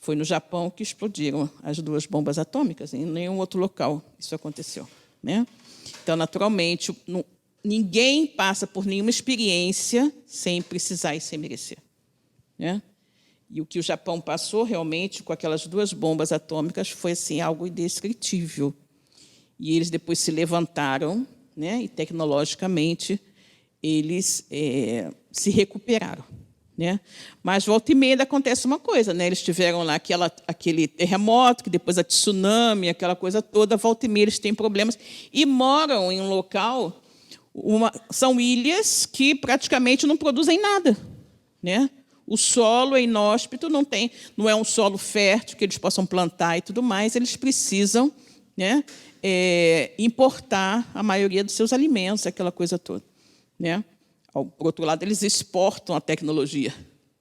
Foi no Japão que explodiram as 2 bombas atômicas, em nenhum outro local isso aconteceu, né? Então, naturalmente, ninguém passa por nenhuma experiência sem precisar e sem merecer, né? E o que o Japão passou, realmente, com aquelas 2 bombas atômicas, foi assim, algo indescritível. E eles depois se levantaram, né? E, tecnologicamente, eles se recuperaram, né? Mas, volta e meia, acontece uma coisa, né? Eles tiveram lá aquele terremoto, que depois a tsunami, aquela coisa toda, volta e meia eles têm problemas, e moram em um local, são ilhas que praticamente não produzem nada, né? O solo é inóspito, não é um solo fértil que eles possam plantar e tudo mais. Eles precisam, né, importar a maioria dos seus alimentos, aquela coisa toda, né? Por outro lado, eles exportam a tecnologia,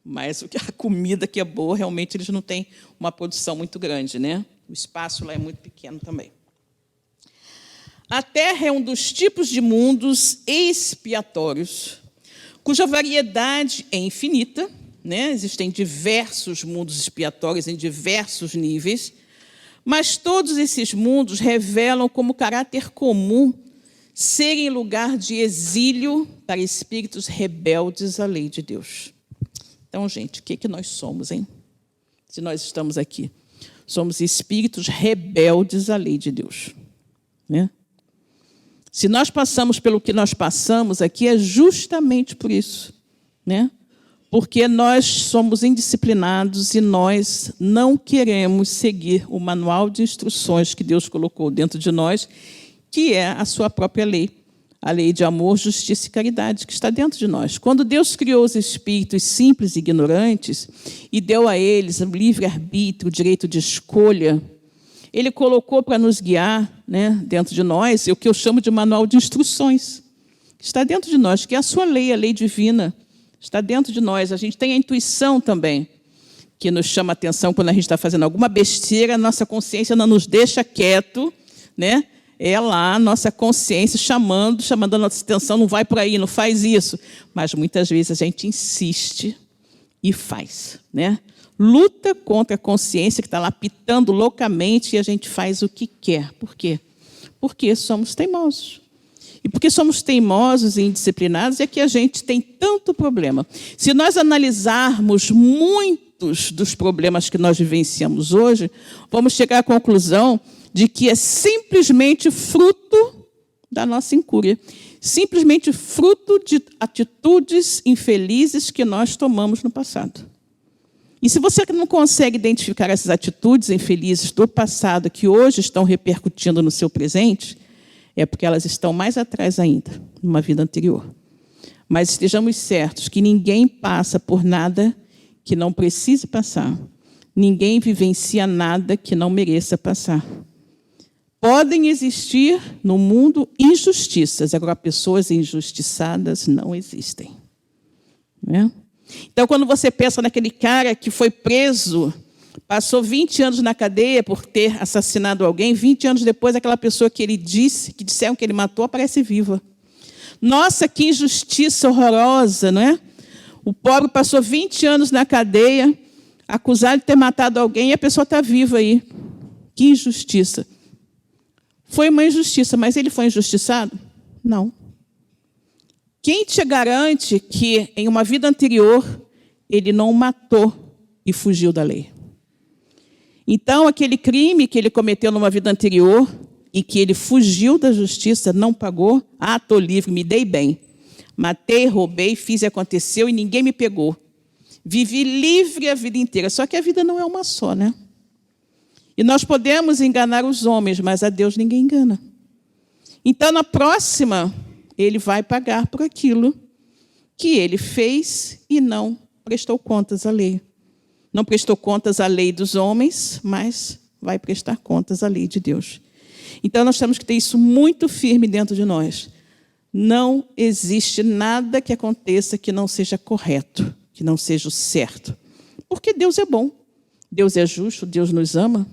mas a comida que é boa, realmente, eles não têm uma produção muito grande, né? O espaço lá é muito pequeno também. A Terra é um dos tipos de mundos expiatórios, cuja variedade é infinita, né? Existem diversos mundos expiatórios em diversos níveis, mas todos esses mundos revelam como caráter comum serem lugar de exílio para espíritos rebeldes à lei de Deus. Então, gente, o que nós somos, hein? Se nós estamos aqui, somos espíritos rebeldes à lei de Deus, né? Se nós passamos pelo que nós passamos aqui, é justamente por isso, né? Porque nós somos indisciplinados e nós não queremos seguir o manual de instruções que Deus colocou dentro de nós, que é a sua própria lei, a lei de amor, justiça e caridade, que está dentro de nós. Quando Deus criou os espíritos simples e ignorantes e deu a eles o livre-arbítrio, o direito de escolha, Ele colocou para nos guiar, né, dentro de nós, o que eu chamo de manual de instruções, que está dentro de nós, que é a sua lei, a lei divina, está dentro de nós. A gente tem a intuição também, que nos chama a atenção quando a gente está fazendo alguma besteira, a nossa consciência não nos deixa quieto, né? É lá a nossa consciência chamando a nossa atenção, não vai por aí, não faz isso. Mas muitas vezes a gente insiste e faz, né? Luta contra a consciência que está lá pitando loucamente e a gente faz o que quer. Por quê? Porque somos teimosos. E porque somos teimosos e indisciplinados é que a gente tem tanto problema. Se nós analisarmos muitos dos problemas que nós vivenciamos hoje, vamos chegar à conclusão de que é simplesmente fruto da nossa incúria, simplesmente fruto de atitudes infelizes que nós tomamos no passado. E se você não consegue identificar essas atitudes infelizes do passado que hoje estão repercutindo no seu presente, é porque elas estão mais atrás ainda, numa vida anterior. Mas estejamos certos que ninguém passa por nada que não precise passar. Ninguém vivencia nada que não mereça passar. Podem existir no mundo injustiças, agora pessoas injustiçadas não existem. Não é? Então, quando você pensa naquele cara que foi preso, passou 20 anos na cadeia por ter assassinado alguém, 20 anos depois, aquela pessoa que disseram que ele matou, aparece viva. Nossa, que injustiça horrorosa, não é? O pobre passou 20 anos na cadeia, acusado de ter matado alguém, e a pessoa está viva aí. Que injustiça. Foi uma injustiça, mas ele foi injustiçado? Não. Quem te garante que, em uma vida anterior, ele não matou e fugiu da lei? Então, aquele crime que ele cometeu numa vida anterior e que ele fugiu da justiça, não pagou, estou livre, me dei bem. Matei, roubei, fiz e aconteceu e ninguém me pegou. Vivi livre a vida inteira, só que a vida não é uma só, né? E nós podemos enganar os homens, mas a Deus ninguém engana. Então, na próxima, ele vai pagar por aquilo que ele fez e não prestou contas à lei. Não prestou contas à lei dos homens, mas vai prestar contas à lei de Deus. Então, nós temos que ter isso muito firme dentro de nós. Não existe nada que aconteça que não seja correto, que não seja o certo. Porque Deus é bom, Deus é justo, Deus nos ama.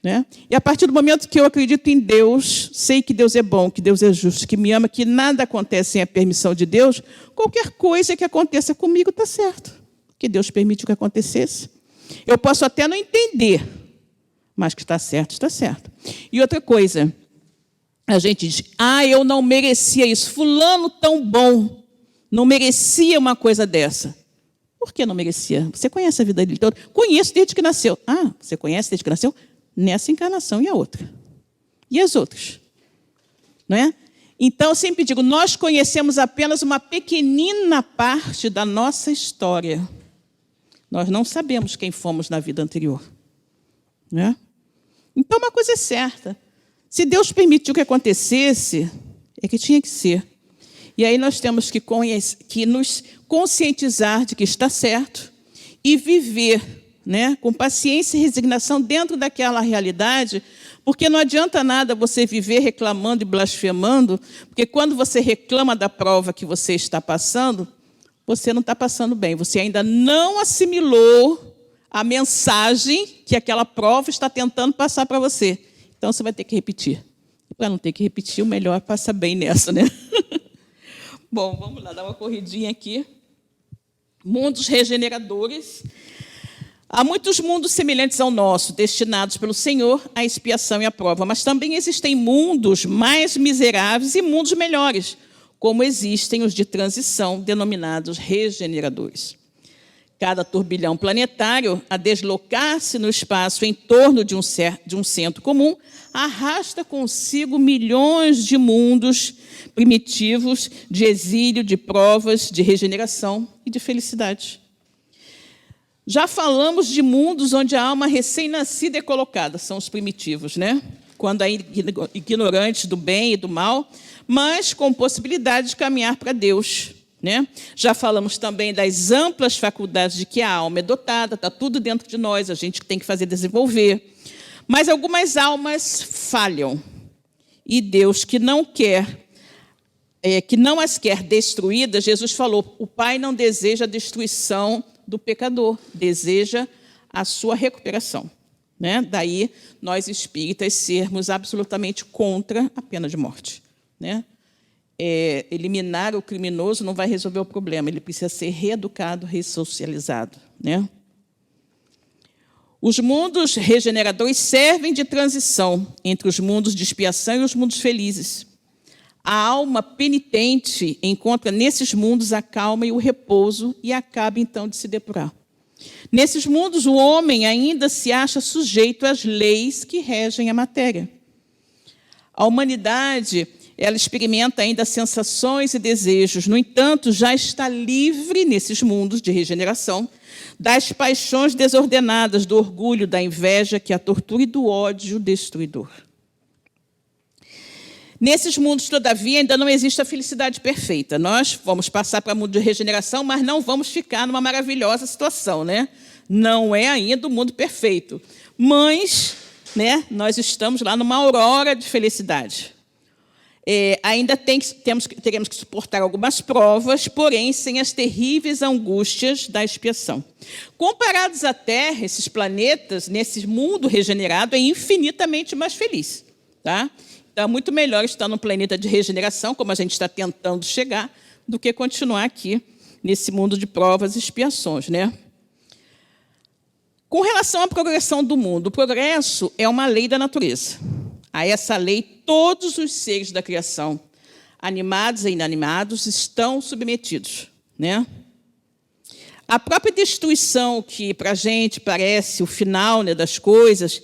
Né? E a partir do momento que eu acredito em Deus, sei que Deus é bom, que Deus é justo, que me ama, que nada acontece sem a permissão de Deus, qualquer coisa que aconteça comigo está certo. Que Deus permitiu que acontecesse. Eu posso até não entender, mas que está certo, está certo. E outra coisa, a gente diz, eu não merecia isso. Fulano tão bom, não merecia uma coisa dessa. Por que não merecia? Você conhece a vida dele toda? Conheço desde que nasceu. Você conhece desde que nasceu? Nessa encarnação e a outra. E as outras? Não é? Então, eu sempre digo, nós conhecemos apenas uma pequenina parte da nossa história. Nós não sabemos quem fomos na vida anterior. Não é? Então, uma coisa é certa. Se Deus permitiu que acontecesse, é que tinha que ser. E aí nós temos que nos conscientizar de que está certo e viver, né, com paciência e resignação dentro daquela realidade, porque não adianta nada você viver reclamando e blasfemando, porque quando você reclama da prova que você está passando, você não está passando bem, você ainda não assimilou a mensagem que aquela prova está tentando passar para você. Então, você vai ter que repetir. Para não ter que repetir, o melhor é passar bem nessa, né? Bom, vamos lá, dar uma corridinha aqui. Mundos regeneradores. Há muitos mundos semelhantes ao nosso, destinados pelo Senhor à expiação e à prova, mas também existem mundos mais miseráveis e mundos melhores, como existem os de transição, denominados regeneradores. Cada turbilhão planetário, a deslocar-se no espaço em torno de um centro comum, arrasta consigo milhões de mundos primitivos de exílio, de provas, de regeneração e de felicidade. Já falamos de mundos onde a alma recém-nascida é colocada, são os primitivos, né? Quando ainda ignorantes do bem e do mal, mas com possibilidade de caminhar para Deus, né? Já falamos também das amplas faculdades de que a alma é dotada, está tudo dentro de nós, a gente tem que fazer desenvolver. Mas algumas almas falham. E Deus, que não as quer destruídas, Jesus falou, o Pai não deseja a destruição do pecador, deseja a sua recuperação, né? Daí, nós espíritas sermos absolutamente contra a pena de morte, né? Eliminar o criminoso não vai resolver o problema, ele precisa ser reeducado, ressocializado, né? Os mundos regeneradores servem de transição entre os mundos de expiação e os mundos felizes. A alma penitente encontra nesses mundos a calma e o repouso e acaba, então, de se depurar. Nesses mundos, o homem ainda se acha sujeito às leis que regem a matéria. A humanidade, ela experimenta ainda sensações e desejos, no entanto, já está livre, nesses mundos de regeneração, das paixões desordenadas, do orgulho, da inveja que a tortura e do ódio destruidor. Nesses mundos, todavia, ainda não existe a felicidade perfeita. Nós vamos passar para o mundo de regeneração, mas não vamos ficar numa maravilhosa situação, né? Não é ainda o mundo perfeito. Mas, né, nós estamos lá numa aurora de felicidade. Ainda teremos que suportar algumas provas, porém, sem as terríveis angústias da expiação. Comparados à Terra, esses planetas, nesse mundo regenerado, é infinitamente mais feliz, tá? Então, é muito melhor estar num planeta de regeneração, como a gente está tentando chegar, do que continuar aqui nesse mundo de provas e expiações, né? Com relação à progressão do mundo, o progresso é uma lei da natureza. A essa lei, todos os seres da criação, animados e inanimados, estão submetidos, né? A própria destruição, que para a gente parece o final, né, das coisas,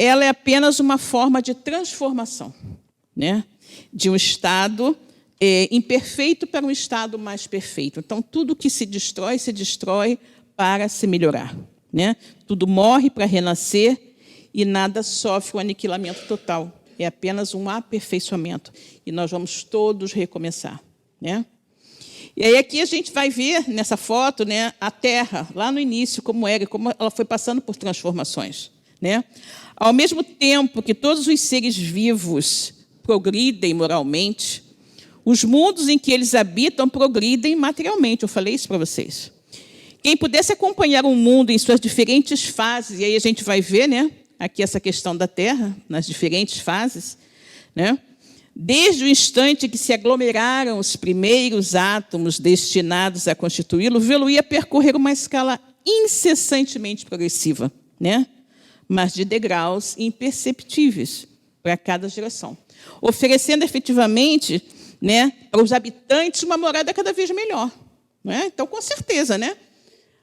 ela é apenas uma forma de transformação, né? De um estado imperfeito para um estado mais perfeito. Então, tudo que se destrói para se melhorar, né? Tudo morre para renascer e nada sofre o aniquilamento total. É apenas um aperfeiçoamento. E nós vamos todos recomeçar, né? E aí aqui a gente vai ver, nessa foto, né, a Terra, lá no início, como era, como ela foi passando por transformações, né? Ao mesmo tempo que todos os seres vivos progridem moralmente, os mundos em que eles habitam progridem materialmente. Eu falei isso para vocês. Quem pudesse acompanhar o mundo em suas diferentes fases, e aí a gente vai ver, né, aqui essa questão da Terra, nas diferentes fases, né? Desde o instante que se aglomeraram os primeiros átomos destinados a constituí-lo, vê-lo-ia percorrer uma escala incessantemente progressiva, né? Mas de degraus imperceptíveis para cada geração, oferecendo efetivamente, né, para os habitantes uma morada cada vez melhor, não é? Então, com certeza, né?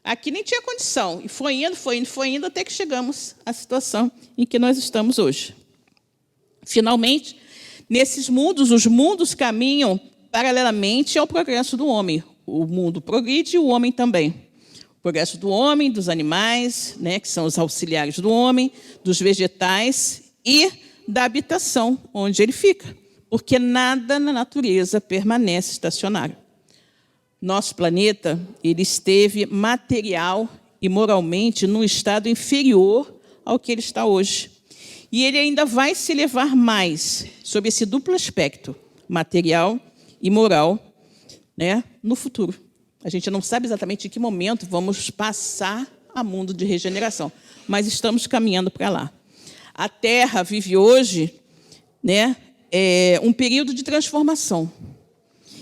Aqui nem tinha condição, e foi indo, até que chegamos à situação em que nós estamos hoje. Finalmente, nesses mundos, os mundos caminham paralelamente ao progresso do homem. O mundo progride e o homem também. O progresso do homem, dos animais, né, que são os auxiliares do homem, dos vegetais e da habitação, onde ele fica. Porque nada na natureza permanece estacionário. nosso planeta ele esteve material e moralmente num estado inferior ao que ele está hoje. E ele ainda vai se elevar mais sobre esse duplo aspecto, material e moral, né, no futuro. A gente não sabe exatamente em que momento vamos passar a mundo de regeneração, mas estamos caminhando para lá. A Terra vive hoje, né, um período de transformação,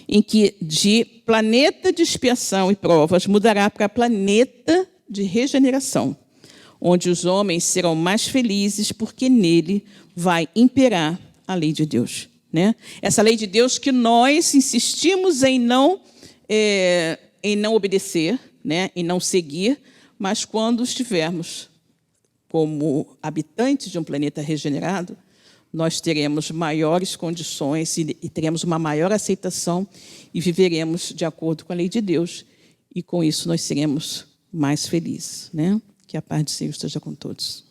em que de planeta de expiação e provas mudará para planeta de regeneração, onde os homens serão mais felizes porque nele vai imperar a lei de Deus, né? Essa lei de Deus que nós insistimos em não obedecer, né? Em não seguir, mas quando estivermos como habitantes de um planeta regenerado, nós teremos maiores condições e teremos uma maior aceitação e viveremos de acordo com a lei de Deus. E com isso nós seremos mais felizes, né? Que a paz do Senhor esteja com todos.